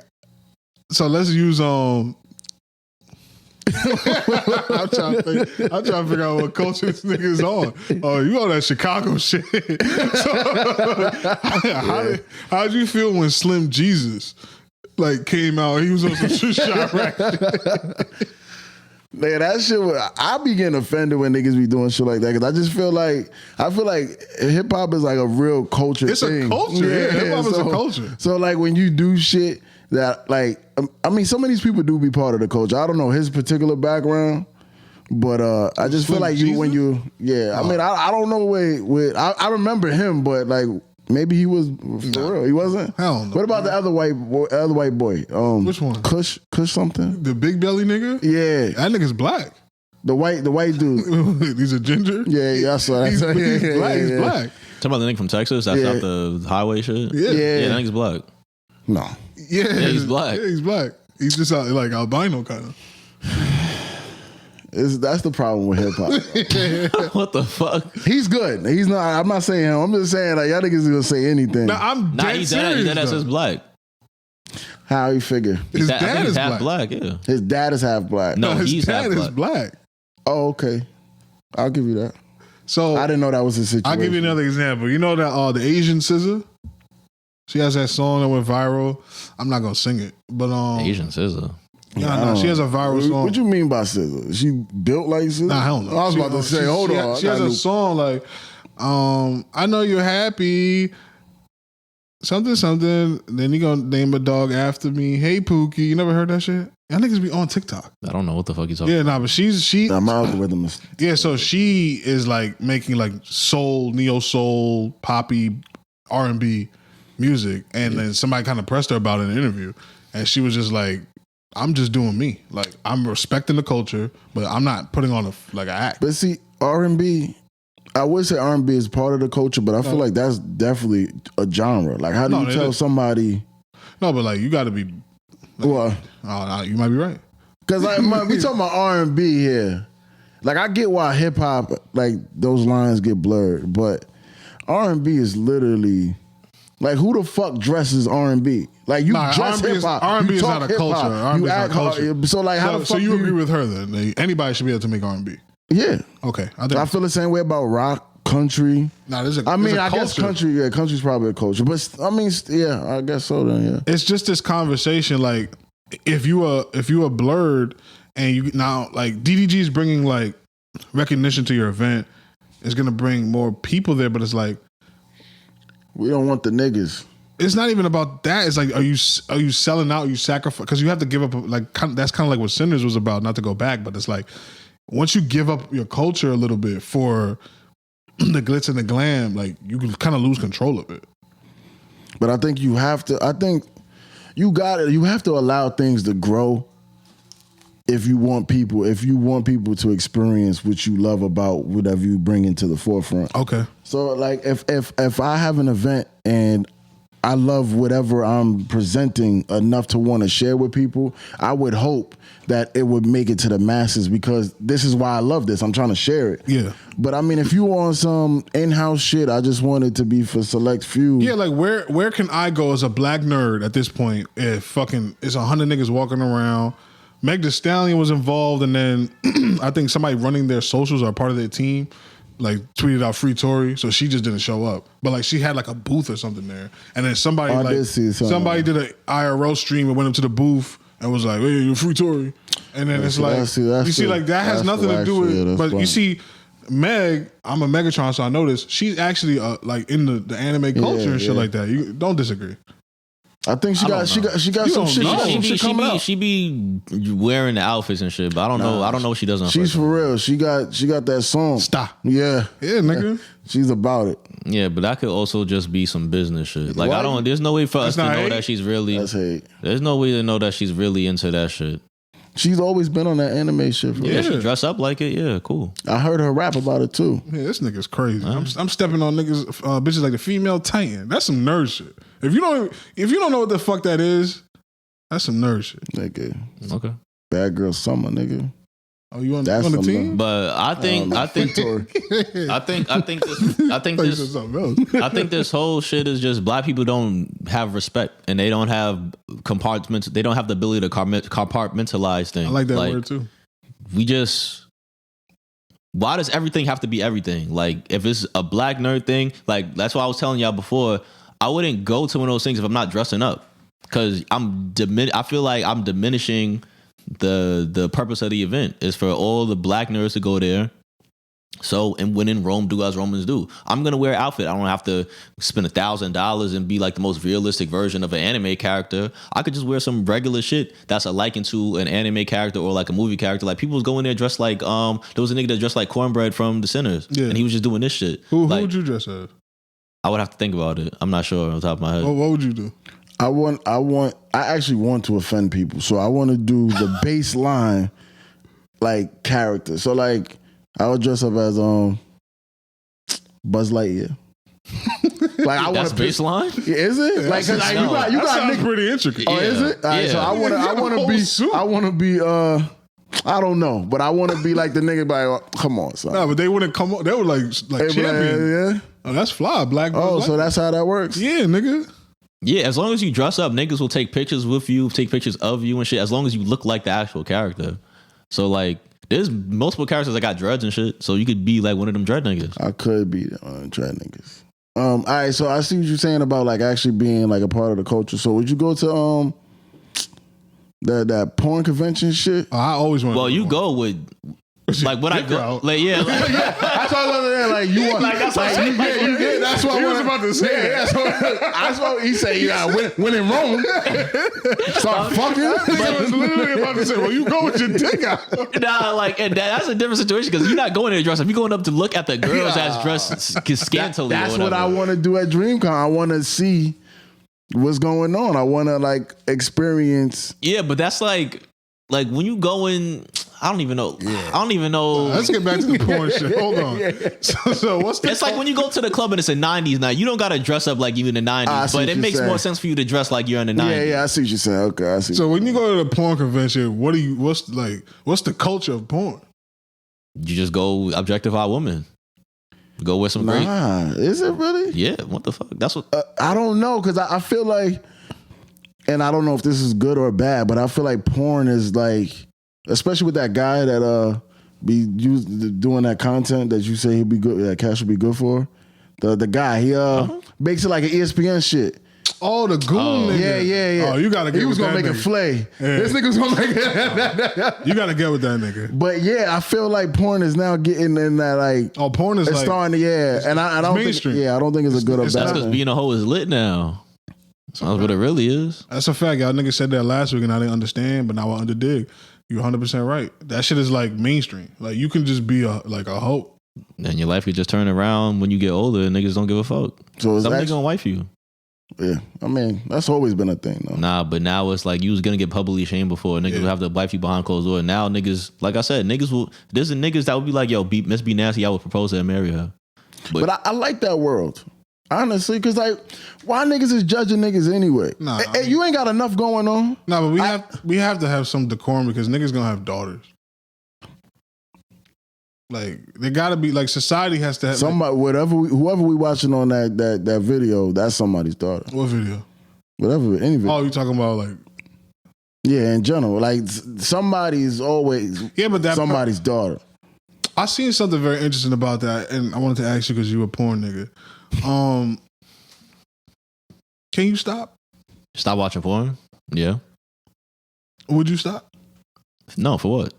S1: so let's use I'm trying to figure out what culture this nigga is on. Oh, you on that Chicago shit. So, how'd you feel when Slim Jesus like came out? He was on some shot rack shit.
S2: Man, that shit. I be getting offended when niggas be doing shit like that because I just feel like hip hop is like a real culture.
S1: It's
S2: thing.
S1: a culture. Yeah, hip hop is a culture.
S2: So like when you do shit that like, I mean, some of these people do be part of the culture. I don't know his particular background, but I just feel like you when you I mean, I don't know where I remember him, but like. Maybe he was for real. He wasn't.
S1: Hell no.
S2: What about the other white boy?
S1: Which one?
S2: Kush something.
S1: The big belly nigga?
S2: Yeah,
S1: That nigga's black.
S2: the white
S1: He's
S2: dude.
S1: a ginger?
S2: Yeah, I saw that.
S1: He's black. He's black.
S3: Talking about the nigga from Texas. That's
S2: Yeah.
S3: not the highway shit.
S1: Yeah.
S3: Yeah, that nigga's black.
S2: No.
S1: Yeah,
S3: he's black.
S1: Yeah, he's black. He's just like albino kind of.
S2: That's the problem with hip hop.
S3: What the fuck?
S2: He's good. He's not. I'm not saying him. I'm just saying like y'all niggas gonna say anything.
S1: Now I'm
S3: Nah,
S1: dead
S3: he's
S1: serious.
S3: dead as
S1: though.
S3: his black.
S2: How you figure?
S1: His
S3: I think
S1: dad
S3: he's
S1: is
S3: half
S1: black.
S3: Yeah.
S2: His dad is half black.
S3: No,
S1: His
S3: he's
S1: dad
S3: half
S1: is black.
S2: Oh, okay. I'll give you that.
S1: So
S2: I didn't know that was the situation.
S1: I'll give you another example. You know that the Asian SZA? She has that song that went viral. I'm not gonna sing it, but
S3: Asian scissor.
S1: no, she has a viral song.
S2: What you mean by SZA? She built like SZA?
S1: Nah, hell no.
S2: I was
S1: She-
S2: about to say,
S1: she-
S2: hold
S1: she-
S2: on.
S1: She has a song like, I know you're happy. Something. Then you gonna name a dog after me. Hey Pookie. You never heard that shit? Y'all niggas be on TikTok.
S3: I don't know what the fuck he's talking
S1: Yeah, nah, but she
S2: Nah, my algorithm is.
S1: yeah, so she is like making like soul, neo soul, poppy, R&B music, and then somebody kind of pressed her about it in an interview, and she was just like, "I'm just doing me. Like I'm respecting the culture, but I'm not putting on an act."
S2: But see, R&B, I would say R&B is part of the culture, but I feel like that's definitely a genre. Like, how do
S1: No,
S2: you
S1: it
S2: tell
S1: is.
S2: somebody?
S1: No, but like you got to be.
S2: Well,
S1: You might be right.
S2: because like we talking about R&B here. Like, I get why hip hop, like those lines get blurred, but R&B is literally like, who the fuck dresses R&B? Like, you
S1: Nah,
S2: dress
S1: R&B is-
S2: hip hop.
S1: R&B
S2: you
S1: is
S2: talk
S1: not a
S2: hip-hop,
S1: culture. R&B
S2: you
S1: is not a
S2: act
S1: culture.
S2: So like, how the fuck
S1: So you
S2: do
S1: agree with her then? Anybody should be able to make R&B.
S2: Yeah,
S1: Okay,
S2: I feel the same way about rock, country.
S1: Nah, there's a.
S2: I mean,
S1: there's a
S2: I guess
S1: culture.
S2: country. Yeah, country's probably a culture, but I mean, yeah, I guess so. Then, yeah.
S1: It's just this conversation. Like, if you are blurred, and you now like DDG is bringing like recognition to your event, it's gonna bring more people there. But it's like,
S2: We don't want the niggas.
S1: it's not even about that. It's like, are you selling out? You sacrifice because you have to give up. Like that's kind of like what Sinners was about. Not to go back, but it's like once you give up your culture a little bit for the glitz and the glam, like you can kind of lose control of it.
S2: But I think you have to. I think you got it. You have to allow things to grow. If you want people to experience what you love about whatever you bring into the forefront.
S1: Okay.
S2: So like if I have an event and I love whatever I'm presenting enough to want to share with people, I would hope that it would make it to the masses because this is why I love this. I'm trying to share it.
S1: Yeah.
S2: But I mean, if you on some in-house shit, I just want it to be for select few.
S1: Yeah, like where can I go as a black nerd at this point if fucking it's 100 niggas walking around? Meg Thee Stallion was involved, and then I think somebody running their socials or part of their team like tweeted out free Tory, so she just didn't show up. But like she had like a booth or something there, and then somebody
S2: I
S1: like
S2: did see something.
S1: somebody did an IRL stream and went up to the booth and was like, "Hey, you're free Tory," and then it's
S2: see,
S1: like
S2: that's
S1: you see
S2: the-
S1: like that has
S2: that's
S1: nothing
S2: the
S1: to do
S2: actual-
S1: with.
S2: yeah, that's
S1: but you
S2: fine.
S1: see. Meg, I'm a Megatron, so I know this. She's actually like in the anime culture and shit
S2: yeah.
S1: like that. You don't disagree.
S2: I think she
S3: I
S2: got
S3: don't know.
S2: she got
S1: You
S2: some
S1: don't
S2: shit.
S1: know.
S2: She got
S3: She
S2: some
S3: be,
S2: shit
S3: she,
S2: coming
S3: be,
S2: out.
S3: she be wearing the outfits and shit, but I don't know. I don't know what she does on her
S2: She's
S3: personal.
S2: for real. She got that song.
S1: Stop.
S2: Yeah.
S1: Yeah, nigga.
S2: She's about it.
S3: Yeah, but that could also just be some business shit. Like
S2: Why?
S3: there's no way for us to
S1: not
S3: know
S1: hate.
S3: that she's really.
S2: That's hate.
S3: There's no way to know that she's really into that shit.
S2: She's always been on that anime shit. For
S3: Yeah,
S2: real.
S3: she dress up like it. Yeah, cool.
S2: I heard her rap about it too.
S1: Yeah, this nigga's crazy. I'm stepping on niggas, bitches like the female Titan. That's some nerd shit. If you don't know what the fuck that is, that's some nerd shit.
S2: Nigga,
S3: Okay.
S2: Bad Girl Summer, nigga.
S1: Oh, you on
S2: That's
S1: the
S2: some
S1: team?
S3: But I think this whole shit is just black people don't have respect and they don't have compartments. They don't have the ability to compartmentalize things.
S1: I like that word too.
S3: Why does everything have to be everything? Like if it's a black nerd thing, like that's why I was telling y'all before, I wouldn't go to one of those things if I'm not dressing up. Cause I feel like I'm diminishing the purpose of the event is for all the black nerds to go there. So, and when in Rome, do as Romans do. I'm going to wear an outfit. I don't have to spend $1,000 and be like the most realistic version of an anime character. I could just wear some regular shit that's a liken to an anime character or like a movie character. Like people was going there dressed like, there was a nigga that dressed like Cornbread from The Sinners. Yeah. And he was just doing this shit.
S1: Who would you dress as?
S3: I would have to think about it. I'm not sure on the top of my head.
S1: What would you do?
S2: I actually want to offend people. So I want to do the baseline like character. So like I would dress up as Buzz Lightyear. Like I want to
S3: baseline.
S2: Is it? Like cause you got
S1: pretty intricate.
S2: Oh, is it? All right, so I want to be I don't know, but I want to be like the nigga by come on, son.
S1: No, but they wouldn't come up. They were like champion.
S2: Yeah.
S1: Oh, that's fly, black.
S2: Oh, so that's how that works.
S1: Yeah, nigga.
S3: Yeah, as long as you dress up, niggas will take pictures with you, take pictures of you and shit, as long as you look like the actual character. So, like, there's multiple characters that got dreads and shit, so you could be like one of them dread niggas.
S2: I could be dread niggas. All right, so I see what you're saying about, like, actually being, like, a part of the culture. So, would you go to that porn convention shit?
S1: I always want to.
S3: Well, you go with... Like when I go, like yeah,
S2: that's what I was saying. Like you want, like that's what I'm saying. That's what
S1: he was about to say.
S2: Yeah, that's what he said. When in Rome, start fucking.
S1: I was literally about to say, well, you go with your dick out.
S3: Nah, like and that's a different situation because you're not going there dressed up. You're going up to look at the girls that's dressed scantily.
S2: That's what I want to do at DreamCon. I want to see what's going on. I want to like experience.
S3: Yeah, but that's like when you go in. I don't even know. Yeah. I don't even know.
S1: Let's get back to the porn shit. Hold on. So what's the?
S3: It's like when you go to the club and it's a 90s night. You don't got to dress up like you in the 90s, but it makes more sense for you to dress like you're in the 90s.
S2: Yeah, I see what you're saying. Okay, I see.
S1: So when you go to the porn convention, what's the culture of porn?
S3: You just go objectify women. Go with some great.
S2: Is it really?
S3: Yeah. What the fuck? That's what.
S2: I don't know because I feel like, and I don't know if this is good or bad, but I feel like porn is like. Especially with that guy that be doing that content that you say he'd be good, that Cash would be good for. The guy he makes it like an ESPN shit.
S1: Oh, the goon nigga.
S2: Yeah.
S1: Oh, you gotta get.
S2: He was
S1: with
S2: gonna
S1: that
S2: make
S1: nigga.
S2: it flay. Yeah. This nigga was gonna make it.
S1: You gotta get with that nigga.
S2: But yeah, I feel like porn is now getting in that like.
S1: Oh, porn is
S2: it's
S1: like
S2: starting to and I don't
S1: mainstream.
S2: think I don't think it's a good or bad.
S3: That's because being a hoe is lit now. That's what it really is.
S1: That's a fact. Y'all niggas said that last week and I didn't understand, but now I underdig. You're 100% right. That shit is like mainstream. Like you can just be a hoe.
S3: And your life could just turn around when you get older and niggas don't give a fuck.
S2: So is
S3: somebody gonna wife you.
S2: Yeah. I mean, that's always been a thing though.
S3: Nah, but now it's like you was gonna get publicly shamed before. Niggas would have to wife you behind closed doors. Now niggas, like I said, there's niggas that would be like, yo, Miss B Nasty, I would propose to and marry her.
S2: But I like that world. Honestly, because like, why niggas is judging niggas anyway?
S1: Nah,
S2: hey, you ain't got enough going on.
S1: Nah, but we have to have some decorum because niggas gonna have daughters. Like they gotta be like society has to have
S2: somebody. Whoever we watching on that video, that's somebody's daughter.
S1: What video?
S2: Whatever, any video.
S1: Oh, you talking about like?
S2: Yeah, in general, like somebody's always
S1: but that
S2: somebody's daughter.
S1: I seen something very interesting about that, and I wanted to ask you because you a porn nigga. Can you stop?
S3: Stop watching porn? Yeah.
S1: Would you stop?
S3: No, for what?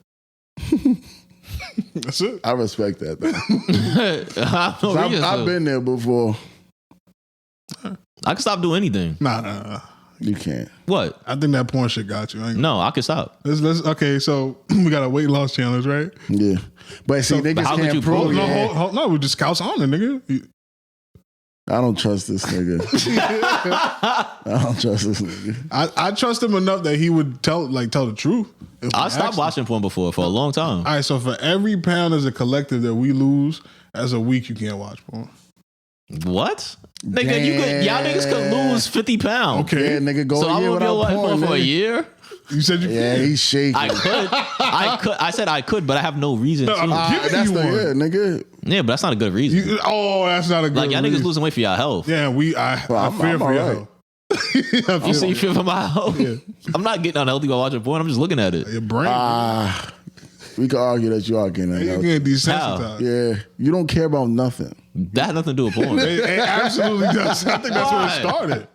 S1: That's it.
S2: I respect that.
S3: I've
S2: I've been there before.
S3: I can stop doing anything.
S1: Nah.
S2: You can't.
S3: What?
S1: I think that porn shit got you.
S3: No, I can stop.
S1: Let's okay, so we got a weight loss challenge, right?
S2: Yeah. But see, niggas can't prove it.
S1: No, we just scouts on it, nigga.
S2: I don't trust this nigga. I don't trust this nigga.
S1: I trust him enough that he would tell the truth. if we
S3: I stopped
S1: asked him.
S3: watching porn before for a long time.
S1: All right, so for every pound as a collective that we lose, as a week you can't watch porn.
S3: What? Nigga, y'all niggas could lose 50 pounds.
S1: Okay.
S2: Yeah, nigga, go
S3: So
S2: a
S3: I'm
S2: year
S3: gonna be
S2: without
S3: watching
S2: porn,
S3: porn for a
S2: nigga.
S3: year?
S1: You said you
S2: Yeah,
S1: can't.
S2: he's shaking.
S3: I said I could, but I have no reason
S1: No,
S3: to.
S1: I'm giving
S2: That's
S1: you
S2: the
S1: one.
S2: yeah, nigga.
S3: Yeah, but that's not a good reason.
S1: That's not a good
S3: Like y'all niggas
S1: reason.
S3: losing weight for your health.
S1: Yeah, I
S2: I'm
S1: fear for your
S2: alright.
S1: health. I
S3: You say you
S1: feel
S3: feel for my health?
S1: Yeah.
S3: I'm not getting unhealthy by watching porn. I'm just looking at it.
S1: your brain.
S2: We could argue that you are getting
S1: you
S2: that.
S1: getting desensitized.
S2: Yeah, you don't care about nothing.
S3: That has nothing to do with porn.
S1: It absolutely does. I think that's where it started.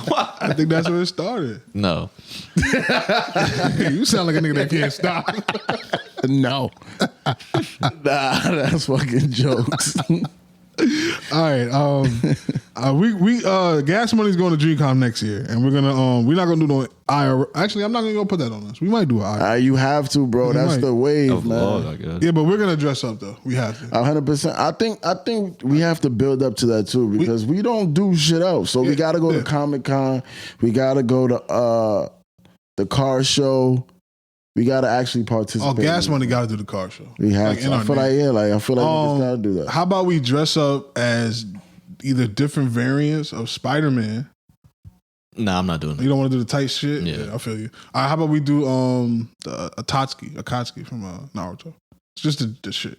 S3: What?
S1: I think that's where it started.
S3: No.
S1: You sound like a nigga that can't stop.
S2: No. Nah, that's fucking jokes.
S1: All right. We Gas Money's going to DreamCon next year, and we're not gonna do no IR. Actually, I'm not gonna go put that on us. We might do an IR.
S2: You have to, bro. That's
S1: might.
S2: the wave,
S3: Oh,
S2: man.
S3: I guess.
S1: Yeah, but we're gonna dress up though. We have to.
S2: 100%. I think we have to build up to that too because we don't do shit else. So we got to go to Comic-Con. We got to go to the car show. We got to actually participate.
S1: Oh, Gas Money got to do the car show.
S2: We have to. I feel like niggas got to do that.
S1: How about we dress up as either different variants of Spider-Man?
S3: Nah, I'm not doing
S1: You
S3: it.
S1: don't want to do the tight shit?
S3: Yeah.
S1: I feel you. All right, how about we do Akatsuki from Naruto? It's just the shit.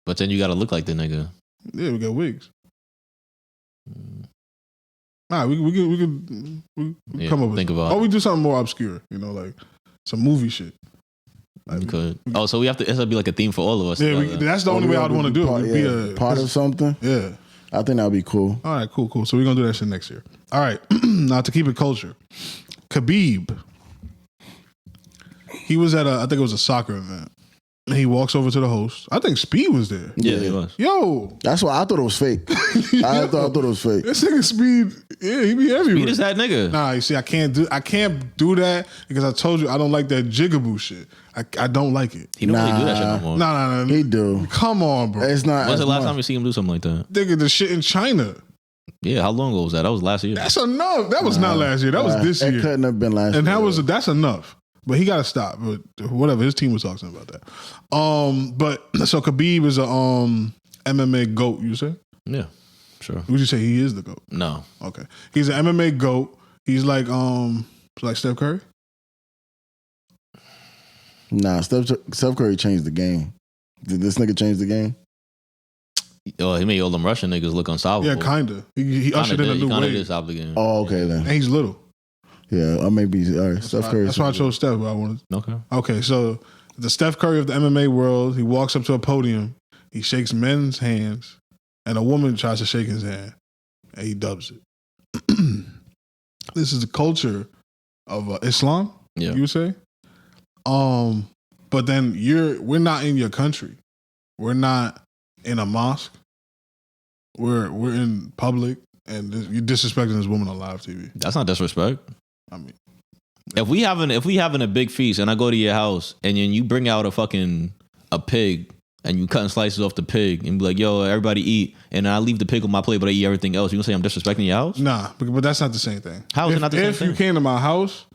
S3: But then you gotta look like the nigga.
S1: Yeah, we got wigs. All right, we could
S3: Yeah,
S1: come up with
S3: think
S1: something.
S3: about
S1: Or
S3: it.
S1: we do something more obscure, like some movie shit.
S3: You could. Oh, so we have to. It's gonna be like a theme for all of us.
S1: Yeah,
S3: together.
S1: that's the only way I'd want to do it. We'd be
S2: part of something.
S1: Yeah.
S2: I think that'd be cool.
S1: All right, cool. So we're gonna do that shit next year. All right. Now to keep it culture. Khabib. He was at I think it was a soccer event. And he walks over to the host. I think Speed was there.
S3: Yeah, it was.
S1: Yo,
S2: That's why I thought it was fake. I thought it was fake.
S1: this nigga Speed, yeah, he be everywhere.
S3: Speed is that nigga.
S1: Nah, you see, I can't do that because I told you I don't like that jigaboo shit. I don't like it.
S3: He don't really do that shit no more.
S1: Nah.
S2: He do.
S1: Come on, bro.
S2: It's not.
S3: When's
S2: as
S3: the last
S2: much.
S3: time you see him do something like that?
S1: Nigga, the shit in China.
S3: Yeah, how long ago was that? That was last year.
S1: That's enough. That was not last year. That was this
S2: It
S1: year.
S2: couldn't have been last
S1: And
S2: year.
S1: that's enough. But he got to stop. But whatever, his team was talking about that. But so Khabib is a MMA GOAT. You say?
S3: Yeah, sure.
S1: Would you say he is the GOAT?
S3: No,
S1: Okay, he's an MMA GOAT. He's like Steph Curry.
S2: Nah, Steph Curry changed the game. Did this nigga change the game?
S3: he made all them Russian niggas look unsolvable.
S1: Yeah, kinda. He ushered in a new
S3: He
S1: wave.
S3: did stop the game.
S2: Oh, okay then.
S1: And he's little.
S2: Yeah, or maybe all right. Steph Curry.
S1: That's why I chose Steph. But I wanted.
S3: Okay.
S1: Okay, so the Steph Curry of the MMA world, he walks up to a podium, he shakes men's hands, and a woman tries to shake his hand, and he dubs it. This is the culture of Islam,
S3: Yeah.
S1: you would say. But then we're not in your country. We're not in a mosque. We're in public, and you're disrespecting this woman on live TV.
S3: That's not disrespect.
S1: I mean,
S3: If we having a big feast and I go to your house and then you bring out a pig and you cutting slices off the pig and be like, yo, everybody eat, and I leave the pig on my plate but I eat everything else, you gonna say I'm disrespecting your house?
S1: nah, but that's not the same thing.
S3: How is it not the same
S1: If you
S3: thing?
S1: came to my house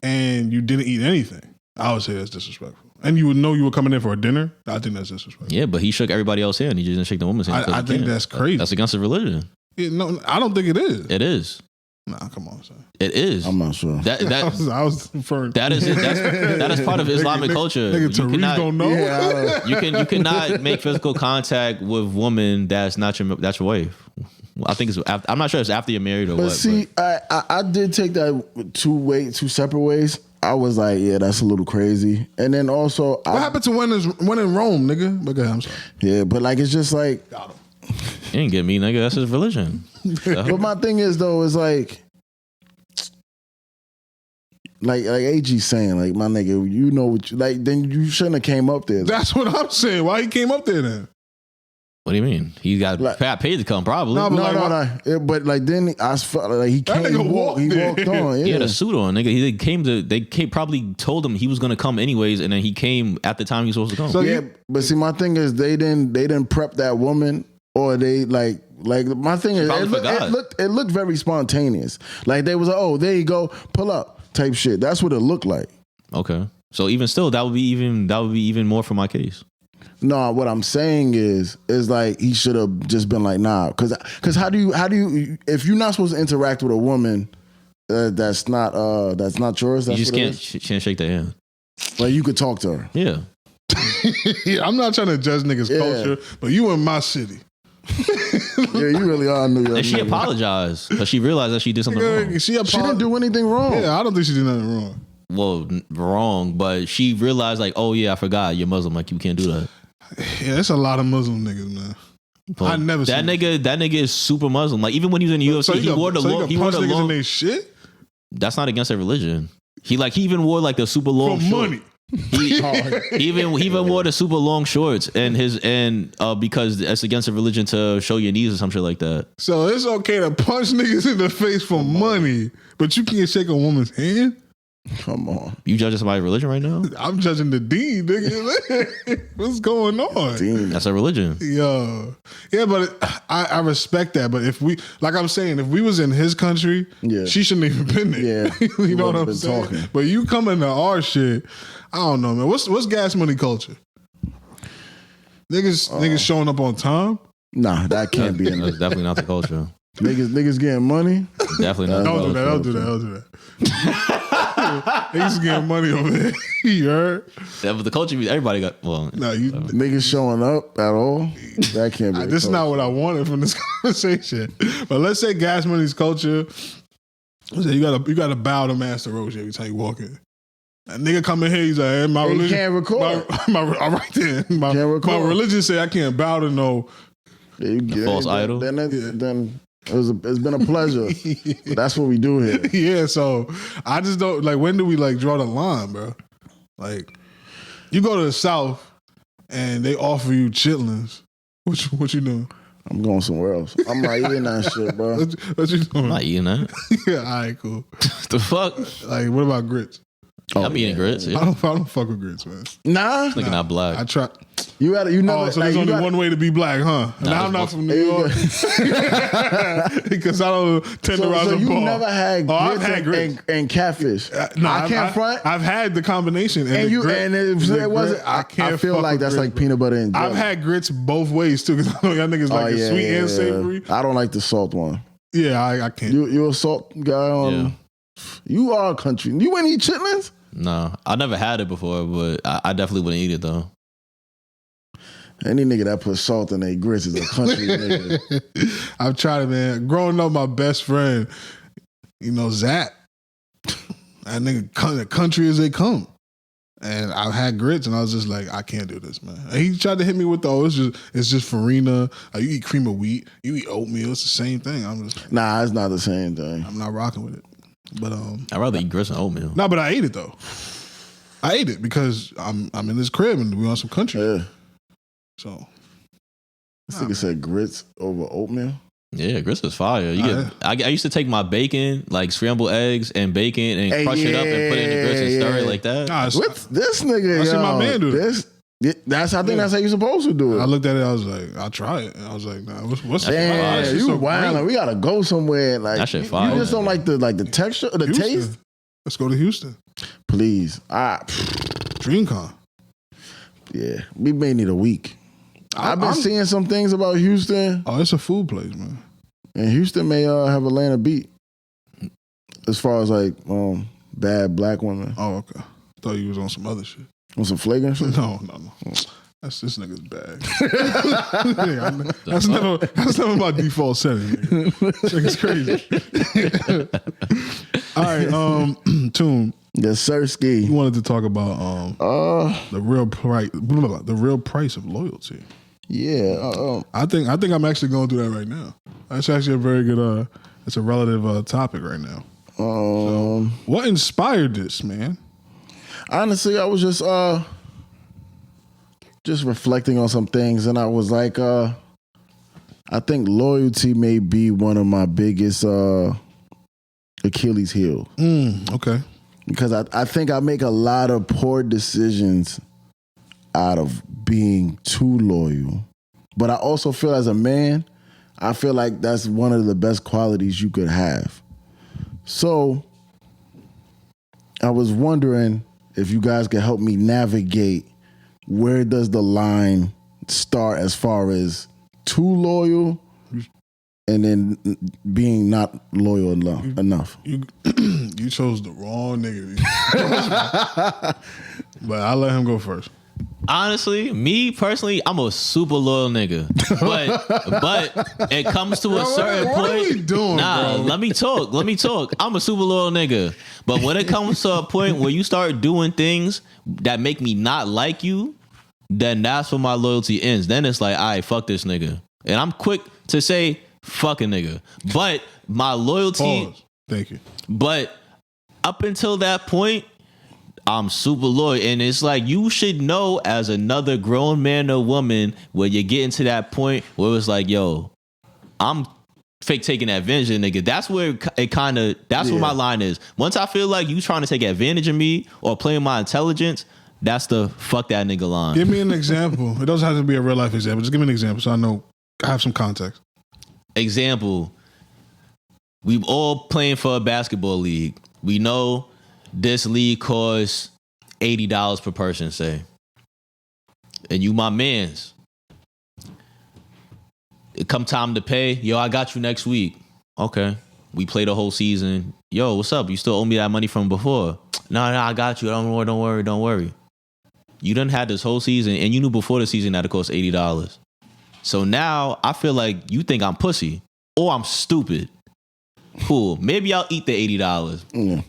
S1: and you didn't eat anything, I would say that's disrespectful. And you would know you were coming in for a dinner. I think that's disrespectful.
S3: Yeah, but he shook everybody else's hand. He just didn't shake the woman's hand.
S1: I
S3: because he
S1: think
S3: can't.
S1: that's crazy.
S3: That's against the religion.
S1: Yeah, no, I don't think it is.
S3: It is.
S1: Nah, come on, son.
S3: It is.
S2: I'm not sure.
S1: I was referring.
S3: That is it. That is part of Islamic culture.
S1: Nigga,
S3: You
S1: Tariq
S3: cannot-
S1: don't know.
S2: Yeah,
S3: You cannot make physical contact with woman that's not your wife. I think it's. I'm not sure it's after you're married or
S2: but
S3: what.
S2: see, I did take that two separate ways. I was like, yeah, that's a little crazy. And then also,
S1: What happened to when in Rome, nigga? Okay, I'm sorry.
S2: yeah, but like it's just like.
S1: Got him.
S3: You ain't get me, nigga. That's his religion.
S2: But my thing is though, is like AG saying, like my nigga, you know what you like. Then you shouldn't have came up there.
S1: That's what I'm saying. Why he came up there then?
S3: What do you mean? He got
S2: Like-
S3: paid to come, probably.
S1: No, but
S2: No,
S1: like,
S2: no,
S1: why-
S2: no. But like then I felt like he
S1: That
S2: came. He
S1: nigga
S2: walked
S1: walked there.
S2: on. Yeah.
S3: He had a suit on, nigga. They probably told him he was gonna come anyways, and then he came at the time he was supposed to come.
S1: So
S2: Yeah,
S1: you-
S2: but see, my thing is they didn't prep that woman or they like my thing is it looked very spontaneous. Like they was like, oh, there you go, pull up type shit. That's what it looked like.
S3: Okay. So even still, that would be even more for my case.
S2: No, what I'm saying is like he should have just been like, nah, because how do you if you're not supposed to interact with a woman that's not yours, that's
S3: you just can't shake their hand.
S2: Like you could talk to her.
S3: Yeah.
S1: Yeah, I'm not trying to judge niggas' culture, but you in my city.
S2: Yeah, you really are New York.
S3: And she apologized because she realized that she did something wrong.
S2: She didn't do anything wrong.
S1: Yeah, I don't think she did nothing wrong.
S3: Well, wrong, but she realized like, oh yeah, I forgot you're Muslim. Like you can't do that.
S1: Yeah, there's a lot of Muslim niggas, man.
S3: But
S1: I never
S3: that
S1: seen
S3: nigga. That nigga is super Muslim. Like even when he was in the UFC, he wore the long. He wore the long.
S1: In their shit.
S3: That's not against their religion. He even wore like the super long
S1: For
S3: short.
S1: money.
S3: He even wore the super long shorts and because it's against the religion to show your knees or some shit like that.
S1: So it's okay to punch niggas in the face for money, but you can't shake a woman's hand?
S2: Come on.
S3: You judging somebody's religion right now?
S1: I'm judging the dean, nigga. What's going on?
S2: Dean.
S3: That's a religion.
S1: Yo. Yeah, but I respect that. But if we, like I'm saying, if we was in his country, she shouldn't even been there.
S2: Yeah.
S1: You know what I'm saying? Talking. But you come into our shit, I don't know, man. What's gas money culture? Niggas showing up on time?
S2: Nah, that can't be.
S3: That's definitely not the culture.
S2: Niggas getting money?
S3: Definitely not.
S1: Don't do that. Niggas getting money over there. You heard?
S3: Yeah, but the culture, everybody got. Well,
S2: niggas showing up at all? That can't be.
S1: This is not what I wanted from this conversation. But let's say gas money's culture. You gotta bow to Master Roach every time you walk in. A nigga come in here, he's like, hey, my religion
S2: can't record.
S1: All right then. My religion say I can't bow to no
S3: false idol.
S2: Then it's been a pleasure. That's what we do here.
S1: Yeah, so I just don't like. When do we like draw the line, bro? Like, you go to the South and they offer you chitlins. What you doing?
S2: I'm going somewhere else. I'm not eating that shit, bro.
S1: What you doing?
S3: I'm not eating that.
S1: Yeah, all right, cool.
S3: The fuck?
S1: Like, what about grits?
S3: I'm eating grits. Yeah.
S1: I don't fuck with grits, man.
S2: Nah,
S3: nigga not black.
S1: I try.
S2: You never.
S1: So there's only one way to be black, huh? Now I'm not from New York because I don't tenderize
S2: so
S1: a
S2: you
S1: ball.
S2: never had grits,
S1: I've had grits
S2: and catfish.
S1: No,
S2: I can't front.
S1: I've had the combination,
S2: and it wasn't. I feel like that's like peanut butter and jelly.
S1: I've had grits both ways too because I know y'all niggas like it sweet and savory.
S2: I don't like the salt one.
S1: Yeah, I can't.
S2: You a salt guy on? Yeah. You are a country. You ain't eat chitlins?
S3: No, I never had it before, but I definitely wouldn't eat it though.
S1: Any nigga that puts salt in their grits is a country nigga. I've tried it, man. Growing up, my best friend, Zach, that nigga country as they come. And I've had grits, and I was just like, I can't do this, man. And he tried to hit me with it's just farina. You eat cream of wheat, you eat oatmeal. It's the same thing. I'm just like,
S2: nah, it's not the same thing.
S1: I'm not rocking with it. But
S3: I'd rather eat grits and oatmeal.
S1: No, but I ate it though. I ate it because I'm in this crib and we on some country.
S2: Yeah.
S1: So
S2: this nigga said grits over oatmeal.
S3: Yeah, grits is fire. I used to take my bacon, like scrambled eggs and bacon, and crush it up and put it in the grits and stir it like that.
S2: What's this nigga?
S1: I see my man do this.
S2: That's how you're supposed to do it.
S1: I looked at it. I was like, I'll try it. And I was like, nah, what's
S2: damn, you wild. Like, we gotta go somewhere. Like
S3: that shit fire.
S2: You just don't like the texture, or the taste.
S1: Let's go to Houston,
S2: please.
S1: DreamCon.
S2: Yeah, we may need a week. I've been seeing some things about Houston.
S1: Oh, it's a food place, man.
S2: And Houston may have Atlanta beat as far as like bad black women.
S1: Oh, okay. Thought you was on some other shit.
S2: On some flagrant shit?
S1: No. That's this nigga's bag. That's never my default setting. It's crazy. All right, Tune.
S2: Yes, sir, Ski.
S1: You wanted to talk about the real price of loyalty.
S2: Yeah.
S1: I think I'm actually going through that right now. That's actually a very good. It's a relative topic right now. So, what inspired this, man?
S2: Honestly, I was just reflecting on some things, and I was like, I think loyalty may be one of my biggest Achilles heel.
S1: Okay.
S2: Because I think I make a lot of poor decisions out of being too loyal But I also feel as a man, I feel like that's one of the best qualities you could have. So I was wondering if you guys could help me navigate where does the line start as far as too loyal and then being not loyal enough.
S1: You chose the wrong nigga. But I'll let him go first.
S3: Honestly, me personally, I'm a super loyal nigga. But it comes to a certain
S1: what
S3: point.
S1: are we doing,
S3: Nah,
S1: bro?
S3: let me talk. I'm a super loyal nigga. But when it comes to a point where you start doing things that make me not like you, then that's when my loyalty ends. Then it's like, all right, fuck this nigga. And I'm quick to say, fuck a nigga. But my loyalty,
S1: Pause. Thank you.
S3: but up until that point, I'm super loyal. And it's like, you should know as another grown man or woman when you're getting to that point where it's like, yo, I'm fake taking advantage of the nigga. That's where it kind of, that's where my line is. Once I feel like you trying to take advantage of me or playing my intelligence, that's the fuck that nigga line.
S1: Give me an example. It doesn't have to be a real life example. Just give me an example so I know, I have some context.
S3: Example, we all playing for a basketball league. We know this league costs $80 per person, say. And you my mans. It come time to pay. Yo, I got you next week. Okay. We play the whole season. Yo, what's up? You still owe me that money from before? No, I got you. Don't worry. You done had this whole season and you knew before the season that it cost $80. So now I feel like you think I'm pussy or I'm stupid. Cool. Maybe I'll eat the $80.
S2: Yeah.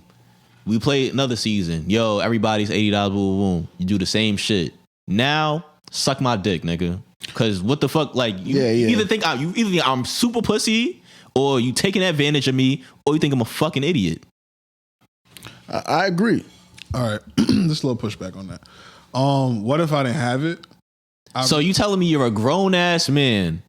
S3: We play another season. Yo, everybody's $80. Boom, boom, boom. You do the same shit. Now, suck my dick, nigga. Cause what the fuck? Like, you either think I'm super pussy, or you taking advantage of me, or you think I'm a fucking idiot.
S2: I agree.
S1: All right. Just a little pushback on that. What if I didn't have it?
S3: So you telling me you're a grown ass man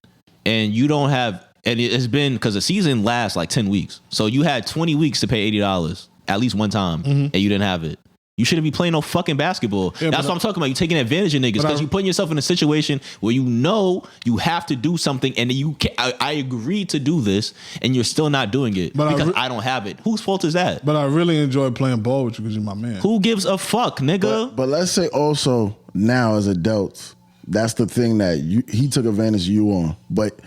S3: and you don't have, and it's been, because the season lasts like 10 weeks. So you had 20 weeks to pay $80 at least one time, and you didn't have it. You shouldn't be playing no fucking basketball.
S1: Yeah,
S3: that's what I'm talking about. You taking advantage of niggas because you putting yourself in a situation where you know you have to do something, and you can't, I agreed to do this, and you're still not doing it because I don't have it. Whose fault is that?
S1: But I really enjoy playing ball with you because you're my man.
S3: Who gives a fuck, nigga?
S2: But let's say also now as adults, that's the thing that he took advantage of you on. But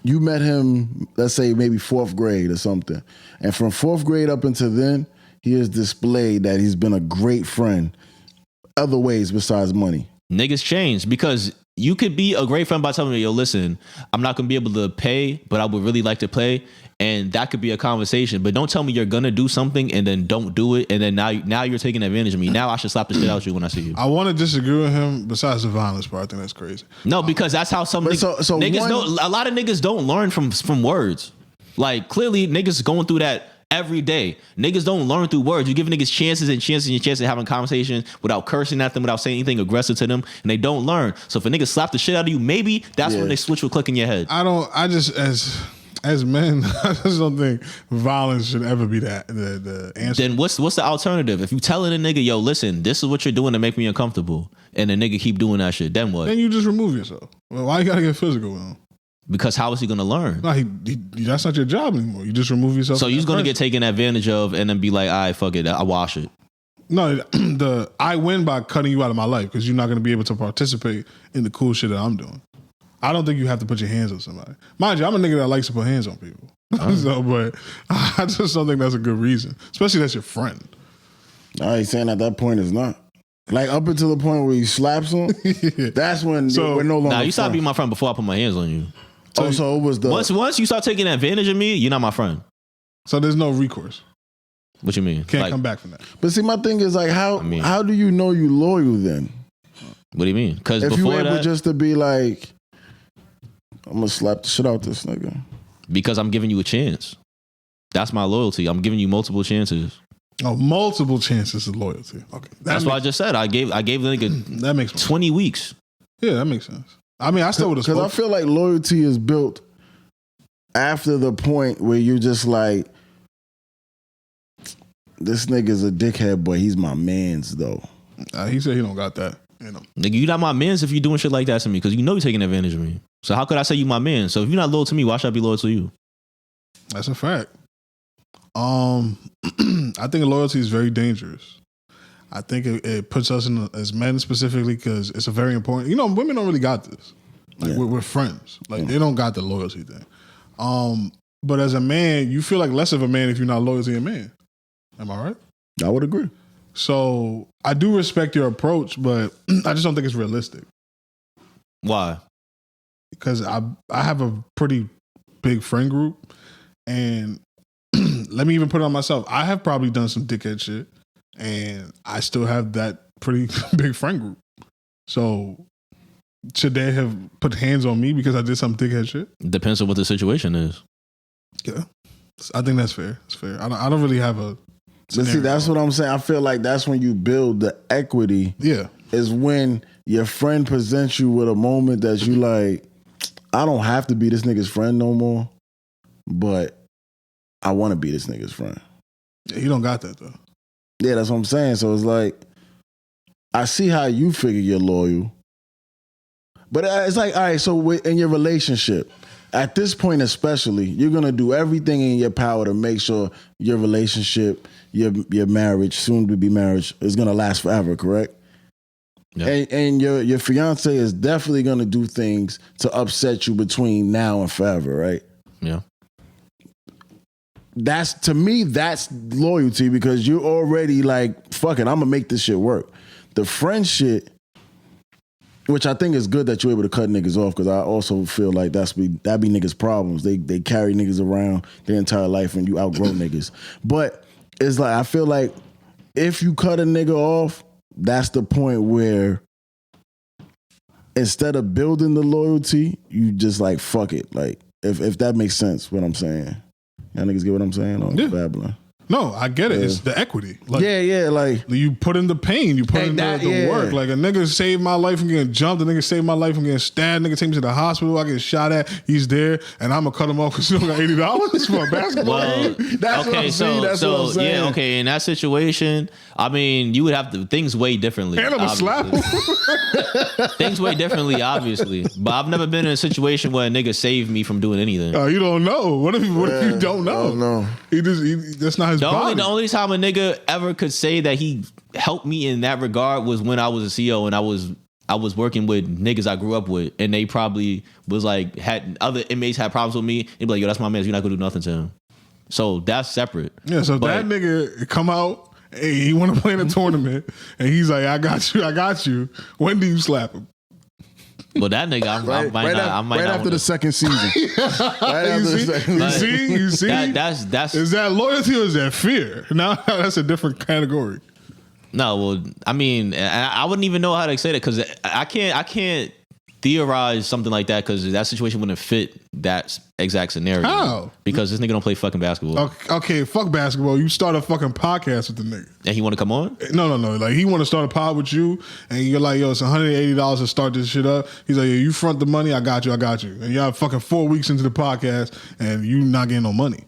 S2: you met him, let's say maybe 4th grade or something. And from 4th grade up until then, he has displayed that he's been a great friend other ways besides money.
S3: Niggas change because you could be a great friend by telling me, yo, listen, I'm not going to be able to pay, but I would really like to play. And that could be a conversation. But don't tell me you're going to do something and then don't do it. And then now you're taking advantage of me. Now I should slap the shit out of you when I see you.
S1: I want to disagree with him besides the violence part. I think that's crazy.
S3: No, because that's how some niggas don't. A lot of niggas don't learn from words. Like, clearly niggas going through that every day. Niggas don't learn through words. You give niggas chances and chances and chances of having conversations without cursing at them, without saying anything aggressive to them, and they don't learn. So if a nigga slap the shit out of you, maybe that's when they switch will click in your head.
S1: I just as men, I just don't think violence should ever be the answer.
S3: Then what's the alternative? If you telling a nigga, yo, listen, this is what you're doing to make me uncomfortable, and the nigga keep doing that shit, then what?
S1: Then you just remove yourself. Well, why you gotta get physical with him?
S3: Because how is he gonna learn?
S1: No, that's not your job anymore. You just remove yourself.
S3: So you're gonna get taken advantage of and then be like, all right, fuck it, I wash it.
S1: No, I win by cutting you out of my life because you're not gonna be able to participate in the cool shit that I'm doing. I don't think you have to put your hands on somebody. Mind you, I'm a nigga that likes to put hands on people. So, but I just don't think that's a good reason, especially that's your friend.
S2: I ain't saying at that point it's not. Like up until the point where he slaps him, that's when we're no longer.
S3: Nah, you stop being my friend before I put my hands on you.
S2: So it was the
S3: once you start taking advantage of me, you're not my friend.
S1: So there's no recourse.
S3: What you mean?
S1: Can't come back from that.
S2: But see, my thing is like, how do you know you loyal then?
S3: What do you mean? Because
S2: if
S3: before
S2: you able
S3: that,
S2: just to be like, I'm gonna slap the shit out this nigga.
S3: Because I'm giving you a chance. That's my loyalty. I'm giving you multiple chances.
S1: Oh, multiple chances of loyalty. Okay,
S3: that's what I just said. I gave the nigga
S1: that makes sense. 20
S3: weeks.
S1: Yeah, that makes sense. I mean, I still would have
S2: because I feel like loyalty is built after the point where you're just like, this nigga's a dickhead, but he's my man's though.
S1: He said he don't got that. You know,
S3: Nigga, you not my mans if you doing shit like that to me, because you know you're taking advantage of me. So how could I say you my man? So if you're not loyal to me, why should I be loyal to you?
S1: that's a fact. I think loyalty is very dangerous. I think it puts us in as men specifically because it's a very important. You know, women don't really got this. Like we're friends. Like they don't got the loyalty thing. But as a man, you feel like less of a man if you're not loyal to your man. Am I right?
S2: I would agree.
S1: So I do respect your approach, but I just don't think it's realistic.
S3: Why?
S1: Because I have a pretty big friend group, and let me even put it on myself. I have probably done some dickhead shit, and I still have that pretty big friend group. So should they have put hands on me because I did some dickhead shit?
S3: Depends on what the situation is.
S1: Yeah, I think that's fair. It's fair. I don't really have a.
S2: But see, that's what I'm saying. I feel like that's when you build the equity.
S1: Yeah.
S2: Is when your friend presents you with a moment that you like, I don't have to be this nigga's friend no more, but I want to be this nigga's friend.
S1: Yeah, you don't got that though.
S2: Yeah, that's what I'm saying. So it's like, I see how you figure you're loyal. But it's like, all right, so in your relationship, at this point especially, you're going to do everything in your power to make sure your relationship, your marriage, soon to be marriage, is going to last forever, correct? Yeah. And your fiance is definitely going to do things to upset you between now and forever, right?
S3: Yeah.
S2: That's, to me, that's loyalty because you're already like, fuck it, I'm going to make this shit work. The friend shit, which I think is good that you're able to cut niggas off, because I also feel like that be niggas' problems. They carry niggas around their entire life and you outgrow niggas. But it's like, I feel like if you cut a nigga off, that's the point where instead of building the loyalty, you just like, fuck it. Like, if that makes sense, what I'm saying. Y'all niggas get what I'm saying? Or babbling?
S1: No, I get it. It's the equity. Like,
S2: yeah. Like,
S1: you put in the pain. You put in
S2: that,
S1: the work. Like, a nigga saved my life from getting jumped. A nigga saved my life from getting stabbed. Nigga take me to the hospital. I get shot at. He's there. And I'm going to cut him off because he don't got $80 for a basketball game.
S2: That's what I'm saying. That's what I'm saying.
S3: Yeah, okay. In that situation, I mean, you would have to, things weigh differently.
S1: And I'm going to slap him.
S3: Things weigh differently, obviously. But I've never been in a situation where a nigga saved me from doing anything.
S1: You don't know. What if you don't know?
S2: No.
S1: That's not his body.
S3: The only time a nigga ever could say that he helped me in that regard was when I was a CO and I was working with niggas I grew up with, and they probably was like, had other inmates had problems with me. They'd be like, yo, that's my man. You're not gonna do nothing to him. So that's separate.
S1: Yeah. So that nigga come out and he want to play in a tournament, and he's like, I got you. When do you slap him?
S3: Well, that nigga, I might not
S2: after the second season.
S1: You see?
S3: That's
S1: is that loyalty or is that fear? Now that's a different category.
S3: No, well, I mean, I wouldn't even know how to say that because I can't theorize something like that because that situation wouldn't fit that exact scenario.
S1: How?
S3: Because this nigga don't play fucking basketball.
S1: Okay, fuck basketball. You start a fucking podcast with the nigga.
S3: And he want to come on?
S1: No. Like, he want to start a pod with you, and you're like, yo, it's $180 to start this shit up. He's like, yeah, you front the money, I got you. And y'all fucking 4 weeks into the podcast, and you not getting no money.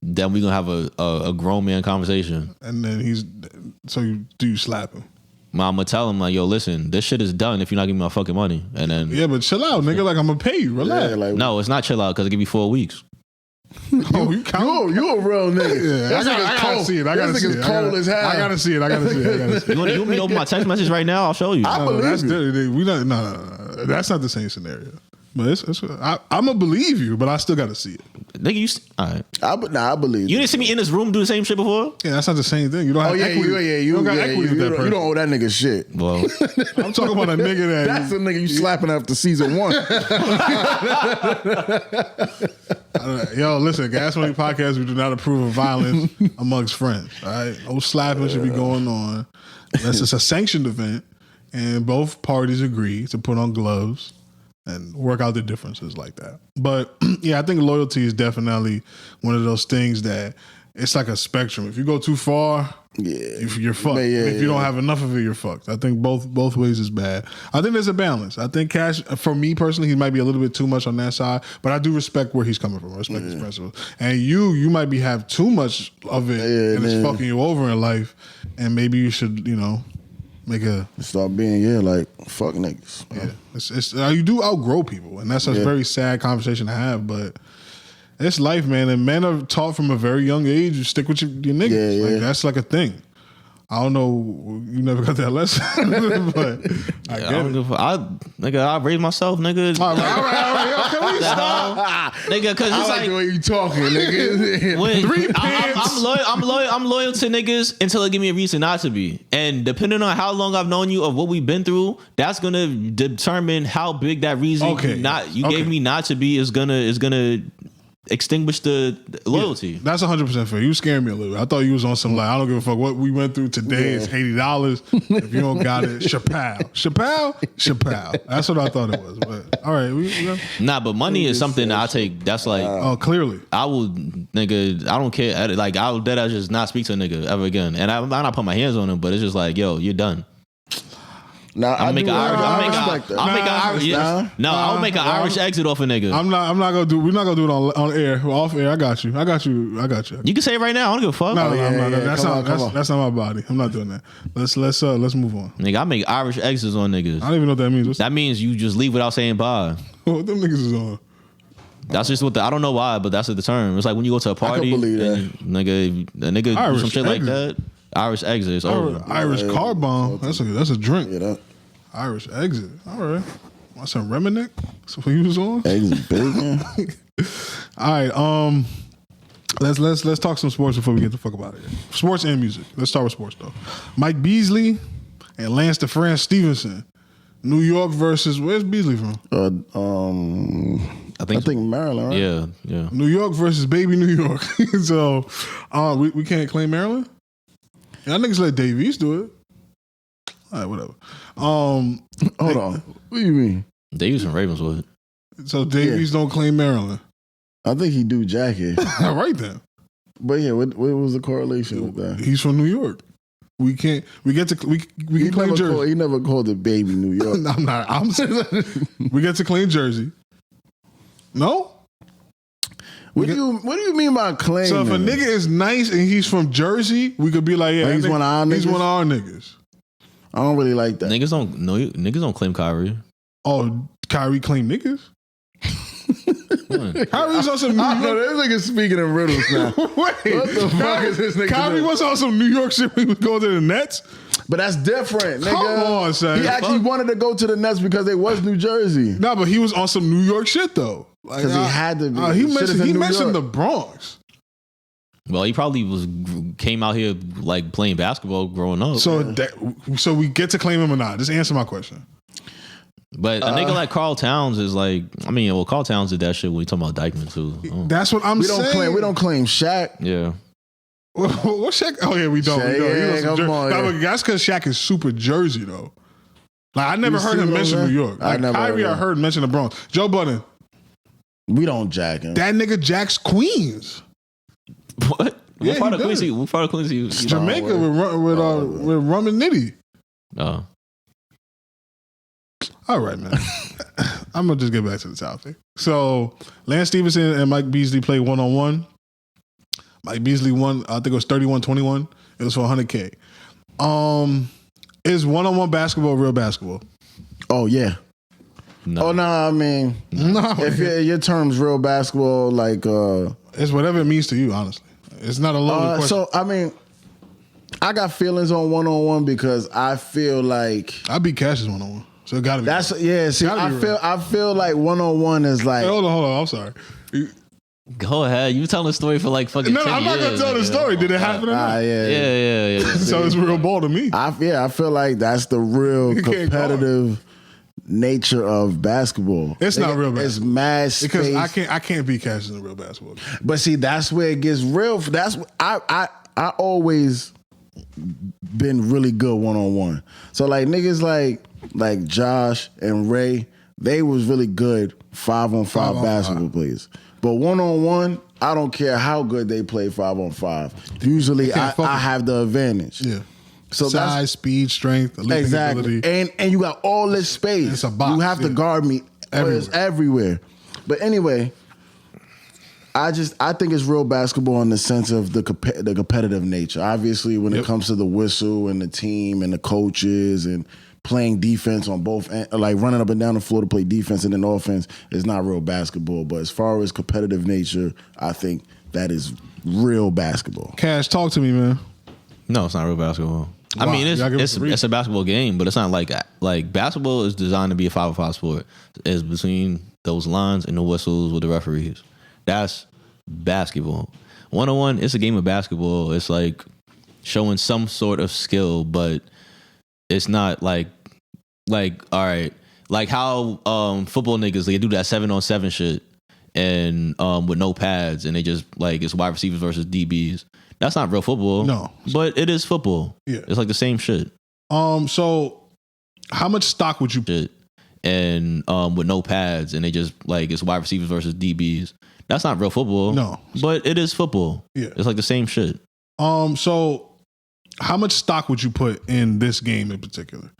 S3: Then we gonna have a grown man conversation.
S1: And then you slap him?
S3: I'm gonna tell him like, yo, listen, this shit is done if you're not giving me my fucking money. And then
S1: yeah, but chill out, nigga. Like, I'm gonna pay you. Relax.
S2: Yeah, like,
S3: no, it's not chill out because I give you 4 weeks.
S1: Oh, you count?
S2: You a real nigga.
S1: Yeah, I gotta see it. I gotta see it.
S2: Cold as hell.
S1: I gotta see it.
S3: You want me to open my text message right now? I'll show you.
S2: I believe you.
S1: We don't. No. That's not the same scenario. But I'm gonna believe you, but I still gotta see it.
S3: Nigga, all right.
S2: I believe
S3: you. Didn't see me in this room do the same shit before?
S1: Yeah, that's not the same thing. You don't have equity. You don't got equity with that person.
S2: You don't owe that nigga shit.
S3: Well,
S1: I'm talking about a nigga
S2: that's a nigga you slapping after season 1.
S1: Yo, listen, Gas Money Podcast, we do not approve of violence amongst friends. All right, no slapping should be going on. Unless it's a sanctioned event, and both parties agree to put on gloves and work out the differences like that. But yeah, I think loyalty is definitely one of those things that it's like a spectrum. If you go too far, you're fucked. If you don't have enough of it, you're fucked. I think both ways is bad. I think there's a balance. I think Cash, for me personally, he might be a little bit too much on that side, but I do respect where he's coming from. I respect his principles. And you might have too much of it, and it's fucking you over in life. And maybe you should, Make a
S2: Start being like fuck niggas.
S1: yeah. It's you do outgrow people, and that's a very sad conversation to have. But it's life, man. And men are taught from a very young age to stick with your niggas.
S2: Yeah,
S1: Like,
S2: yeah.
S1: that's like a thing. I don't know. You never got that lesson, but I get it.
S3: Nigga, I raised myself, nigga.
S1: All right. Yo, can we stop?
S3: Nigga, because it's like
S2: way you talking, nigga.
S3: when
S1: Three
S3: I'm
S1: pants.
S3: loyal. I'm loyal to niggas until they give me a reason not to be. And depending on how long I've known you, of what we've been through, that's gonna determine how big that reason you gave me not to be is gonna extinguish the loyalty.
S1: That's 100% fair. You scared me a little bit. I thought you was on some like, I don't give a fuck what we went through today. It's $80. If you don't got it, Chappelle. That's what I thought it was. But all right,
S3: Nah, but money is something that I take. That's like
S1: oh, clearly.
S3: I will, nigga. I don't care. Like I will dead. I just not speak to a nigga ever again. And I'm not put my hands on him, but it's just like, yo, you're done.
S2: Now
S3: I'll make an Irish exit off a nigga.
S1: We're not gonna do it on air. Off air, I got you.
S3: You can say it right now. I don't give a fuck.
S1: No, I'm not.
S2: yeah.
S1: That's
S2: Come
S1: not
S2: on.
S1: that's not my body. I'm not doing that. Let's move on.
S3: Nigga, I make Irish exits on niggas.
S1: I don't even know what that means.
S3: That means you just leave without saying bye.
S1: What them niggas is on?
S3: That's just what I don't know why, but that's the term. It's like when you go to a party,
S2: believe that.
S3: and a nigga do
S1: Irish
S3: some shit like
S1: exit.
S3: that. Irish exit is over.
S1: Irish car bomb. That's a drink.
S2: Yeah, that
S1: Irish exit. All right. Want some Reminick? That's what he was on.
S2: eggs is big, man.
S1: All right. Let's talk some sports before we get the fuck about it. Sports and music. Let's start with sports though. Mike Beasley and Lance DeFran Stevenson. New York versus where's Beasley from?
S3: I think
S2: Maryland, right?
S3: Yeah.
S1: New York versus baby New York. So we can't claim Maryland? Yeah, niggas let Dave East do it. All right, whatever.
S2: Hold on. What do you mean?
S3: They use some Ravenswood.
S1: So Dave East don't claim Maryland.
S2: I think he do jacket.
S1: All right then.
S2: But yeah, what was the correlation with that?
S1: He's from New York. We can claim Jersey.
S2: He never called it baby New York.
S1: I'm not. We get to claim Jersey. No.
S2: What do you mean by claim?
S1: So if a nigga is nice and he's from Jersey, we could be like, yeah,
S2: he's one of our
S1: He's
S2: niggas?
S1: one of our niggas.
S2: I don't really like that.
S3: Niggas don't claim Kyrie.
S1: Oh, Kyrie claim niggas. Kyrie's on some New
S2: I know
S1: York.
S2: this nigga speaking in riddles now.
S1: Wait,
S2: What the fuck is this nigga
S1: Kyrie
S2: doing?
S1: was on some New York shit when he was going to the Nets.
S2: But that's different, nigga.
S1: Come on, son.
S2: He actually wanted to go to the Nets because they was New Jersey.
S1: No, but he was on some New York shit though. Like,
S2: 'Cause he had to be.
S1: He
S2: Shit is in
S1: mentioned
S2: New York.
S1: the Bronx.
S3: Well, he probably came out here like playing basketball growing up.
S1: So we get to claim him or not? Just answer my question.
S3: But a nigga like Karl Towns is like, Karl Towns did that shit when we talking about Dykeman too.
S1: That's what I'm
S2: We don't
S1: saying.
S2: claim Shaq.
S3: Yeah.
S1: What Shaq? Oh yeah, we don't.
S2: Shaq,
S1: He
S2: yeah,
S1: was from
S2: come on,
S1: Nah,
S2: yeah.
S1: but that's because Shaq is super Jersey though. Like I never
S2: You
S1: heard
S2: see
S1: him
S2: what
S1: mention
S2: I'm
S1: New
S2: saying?
S1: York.
S2: I
S1: Like
S2: never
S1: Kyrie,
S2: heard
S1: I
S2: that.
S1: heard mention the Bronx. Joe Budden,
S2: We don't jack him.
S1: that nigga Jack's Queens,
S3: What?
S1: Yeah,
S3: What part
S1: he
S3: of Queens?
S1: does.
S3: What part of Queens? You
S1: Jamaica with Rum and Nitty.
S3: Oh.
S1: All right, man. I'm gonna just get back to the topic. So Lance Stevenson and Mike Beasley played 1-on-1. Mike Beasley won. I think it was 31-21. It was for $100K. Is 1-on-1 basketball real basketball?
S2: Oh yeah.
S3: No.
S2: Oh no, I mean,
S1: No.
S2: if your term's real basketball, like
S1: It's whatever it means to you, honestly. It's not a loaded question.
S2: so I mean, I got feelings on 1-on-1 because I feel like
S1: I beat Cassius 1-on-1. So it gotta be.
S2: that's See,
S1: Gotta be
S2: I feel like 1-on-1 is like
S1: Hey, hold on. I'm sorry.
S3: Go ahead. You telling the story for like fucking
S1: No,
S3: 10
S1: I'm not gonna
S3: years,
S1: tell the
S3: nigga.
S1: story. Did it happen or not?
S3: Yeah.
S1: So it's real ball to me.
S2: I feel like that's the real
S1: You can't
S2: competitive nature of basketball.
S1: It's not real
S2: It's
S1: basketball.
S2: mad space.
S1: Because I can't beat Cassius in a real basketball game.
S2: But see, that's where it gets real. That's I always been really good 1-on-1. So like niggas like Josh and Ray, they was really good 5-on-5 basketball players. But 1-on-1, I don't care how good they play 5-on-5. Usually
S1: can't fuck
S2: I
S1: with
S2: have the advantage.
S1: Yeah.
S2: So
S1: Size, speed, strength, leaping
S2: exactly.
S1: ability.
S2: And you got all this space.
S1: It's a box,
S2: You have to
S1: yeah.
S2: guard me everywhere. But anyway, I think it's real basketball in the sense of the competitive nature. Obviously, when it comes to the whistle and the team and the coaches and playing defense on both ends, like running up and down the floor to play defense and then offense, is not real basketball. But as far as competitive nature, I think that is real basketball.
S1: Cash, talk to me, man.
S3: No, it's not real basketball.
S1: Why?
S3: I mean,
S1: Y'all give us
S3: it's
S1: a reason.
S3: a basketball game, but it's not like basketball is designed to be a 5-on-5 sport. It's between those lines and the whistles with the referees. That's basketball. 1-on-1, it's a game of basketball. It's like showing some sort of skill, but it's not like all right, like how football niggas, they do that 7-on-7 shit and with no pads, and they just like it's wide receivers versus DBs. That's not real football.
S1: No.
S3: But it is football.
S1: Yeah.
S3: It's like the same shit.
S1: So how much stock would you
S3: Shit. And with no pads, and they just like it's wide receivers versus DBs. That's not real football.
S1: No.
S3: But it is football.
S1: Yeah.
S3: It's like the same shit.
S1: So how much stock would you put in this game in particular?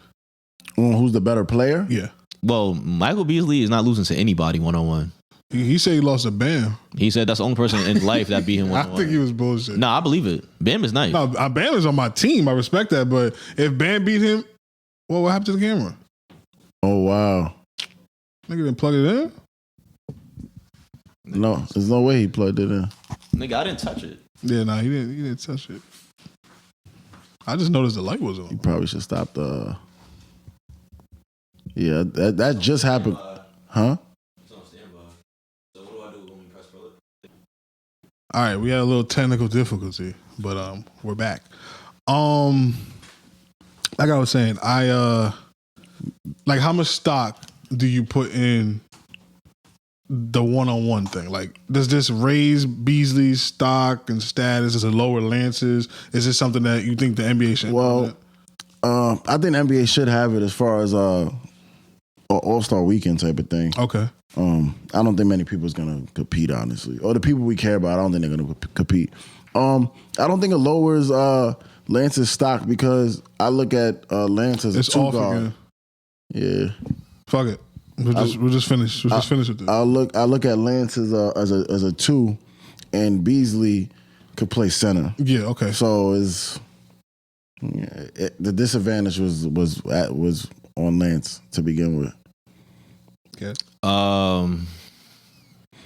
S2: Who's the better player?
S1: Yeah.
S3: Well, Michael Beasley is not losing to anybody 1-on-1.
S1: He said he lost to Bam.
S3: He said that's the only person in life that beat him
S1: I
S3: 1-on-1.
S1: think he was bullshit.
S3: No, I believe it. Bam is nice.
S1: No, Bam is on my team. I respect that. But if Bam beat him, well, what happened to the camera?
S2: Oh, wow.
S1: Nigga didn't plug it in?
S2: No, there's no way he plugged it in.
S3: Nigga, I didn't touch it.
S1: Yeah, no, he didn't touch it. I just noticed the light was
S2: You
S1: on.
S2: probably should stop the... Yeah, that just happened. Huh?
S3: It's on standby. So what do I do when we press play?
S1: All right, we had a little technical difficulty, but we're back. Like I was saying, like how much stock do you put in the 1-on-1 thing? Like, does this raise Beasley's stock and status? Does it lower Lance's? Is this something that you think the NBA should
S2: Well, I think the NBA should have it as far as a All-Star Weekend type of thing.
S1: Okay.
S2: I don't think many people's gonna compete, honestly. Or the people we care about, I don't think they're gonna compete. I don't think it lowers Lance's stock because I look at Lance as a
S1: It's off
S2: 2-guard.
S1: again.
S2: Yeah,
S1: Fuck it. We'll just finish. We'll just finish with this.
S2: I look at Lance as a 2, and Beasley could play center.
S1: Yeah, okay.
S2: So the disadvantage was on Lance to begin with.
S1: Okay.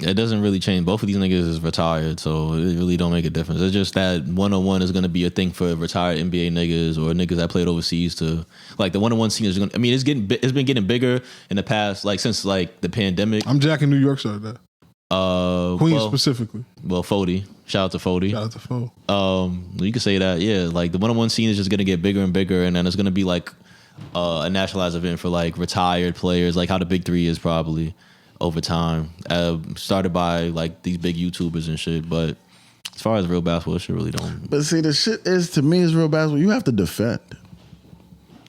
S3: It doesn't really change. Both of these niggas is retired, so it really don't make a difference. It's just that 1-on-1 is going to be a thing for retired NBA niggas or niggas that played overseas to like the 1-on-1 scene is going to, I mean, it's been getting bigger in the past, like since like the pandemic.
S1: I'm jacking New York started that. Queens specifically.
S3: Well, Fody. Shout out to Fody.
S1: Shout out to Fo.
S3: You could say that, yeah. Like the 1-on-1 scene is just gonna get bigger and bigger, and then it's gonna be like a nationalized event for like retired players, like how the Big Three is probably over time. Started by like these big YouTubers and shit, but as far as real basketball, shit really don't.
S2: But see, the shit is, to me, is real basketball. You have to defend.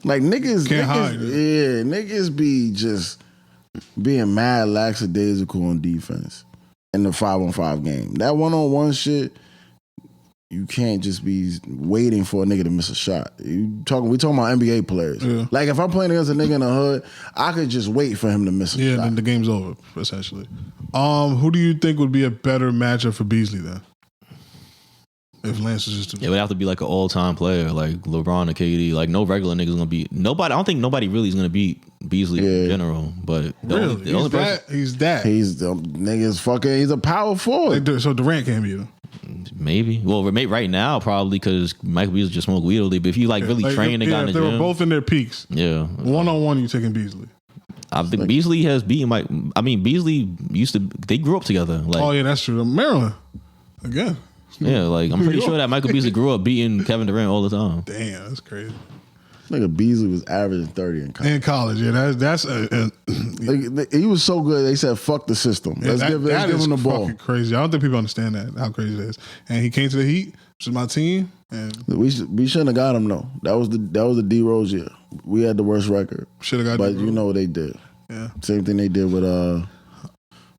S2: Like niggas,
S1: Can't hide,
S2: yeah, niggas be just being mad lackadaisical on defense in the 5-on-5 game. That 1-on-1 shit, you can't just be waiting for a nigga to miss a shot. We talking about NBA players.
S1: Yeah.
S2: Like if I'm playing against a nigga in the hood, I could just wait for him to miss a
S1: Yeah,
S2: shot.
S1: then the game's over, essentially. Who do you think would be a better matchup for Beasley then? If Lance is just
S3: It would have to be like an all-time player, like LeBron or KD. Like no regular niggas gonna beat nobody. I don't think nobody really is gonna beat Beasley in general. But
S1: really, he's that.
S2: He's the niggas fucking. He's a power forward.
S1: So Durant can't beat him.
S3: Maybe. Well, right now probably because Michael Beasley just smoked weed all day. But if you like really train the guy in the
S1: if they were
S3: gym,
S1: both in their peaks,
S3: yeah,
S1: 1-on-1, you taking Beasley.
S3: I think Beasley has beaten Mike. I mean, Beasley they grew up together. Like,
S1: Oh yeah, that's true. Maryland again.
S3: yeah, like I'm pretty sure that Michael Beasley grew up beating Kevin Durant all the time.
S1: Damn, that's crazy.
S2: Nigga Beasley was averaging 30 in college.
S1: In college, yeah, that's
S2: He was so good. They said, "Fuck the system. Let's give him the ball."
S1: Fucking crazy. I don't think people understand that how crazy it is. And he came to the Heat, which is my team, and
S2: We shouldn't have got him though. That was the D Rose year. We had the worst record,
S1: should have got.
S2: but
S1: D.
S2: you
S1: Rose.
S2: know what they did.
S1: Yeah,
S2: Same thing they did with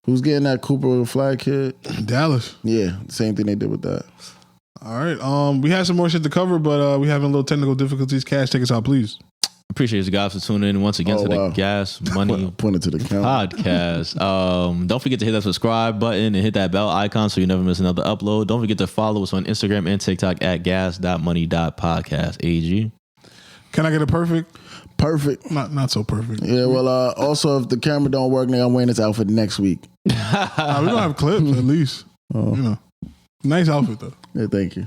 S2: who's getting that Cooper Flag kid?
S1: Dallas.
S2: Yeah, same thing they did with that.
S1: All right. We had some more shit to cover, but we having a little technical difficulties. Cash, take us out, please.
S3: Appreciate you guys for tuning in once again to the Gas Money
S2: Pointed to the camera.
S3: podcast. Don't forget to hit that subscribe button and hit that bell icon so you never miss another upload. Don't forget to follow us on Instagram and TikTok at gas.money.podcast. AG.
S1: Can I get a perfect?
S2: Perfect.
S1: Not so perfect.
S2: Yeah, well, also, if the camera don't work, nigga, I'm wearing this outfit next week.
S1: We don't have clips, at least. You know. Nice outfit, though.
S2: Yeah, thank you.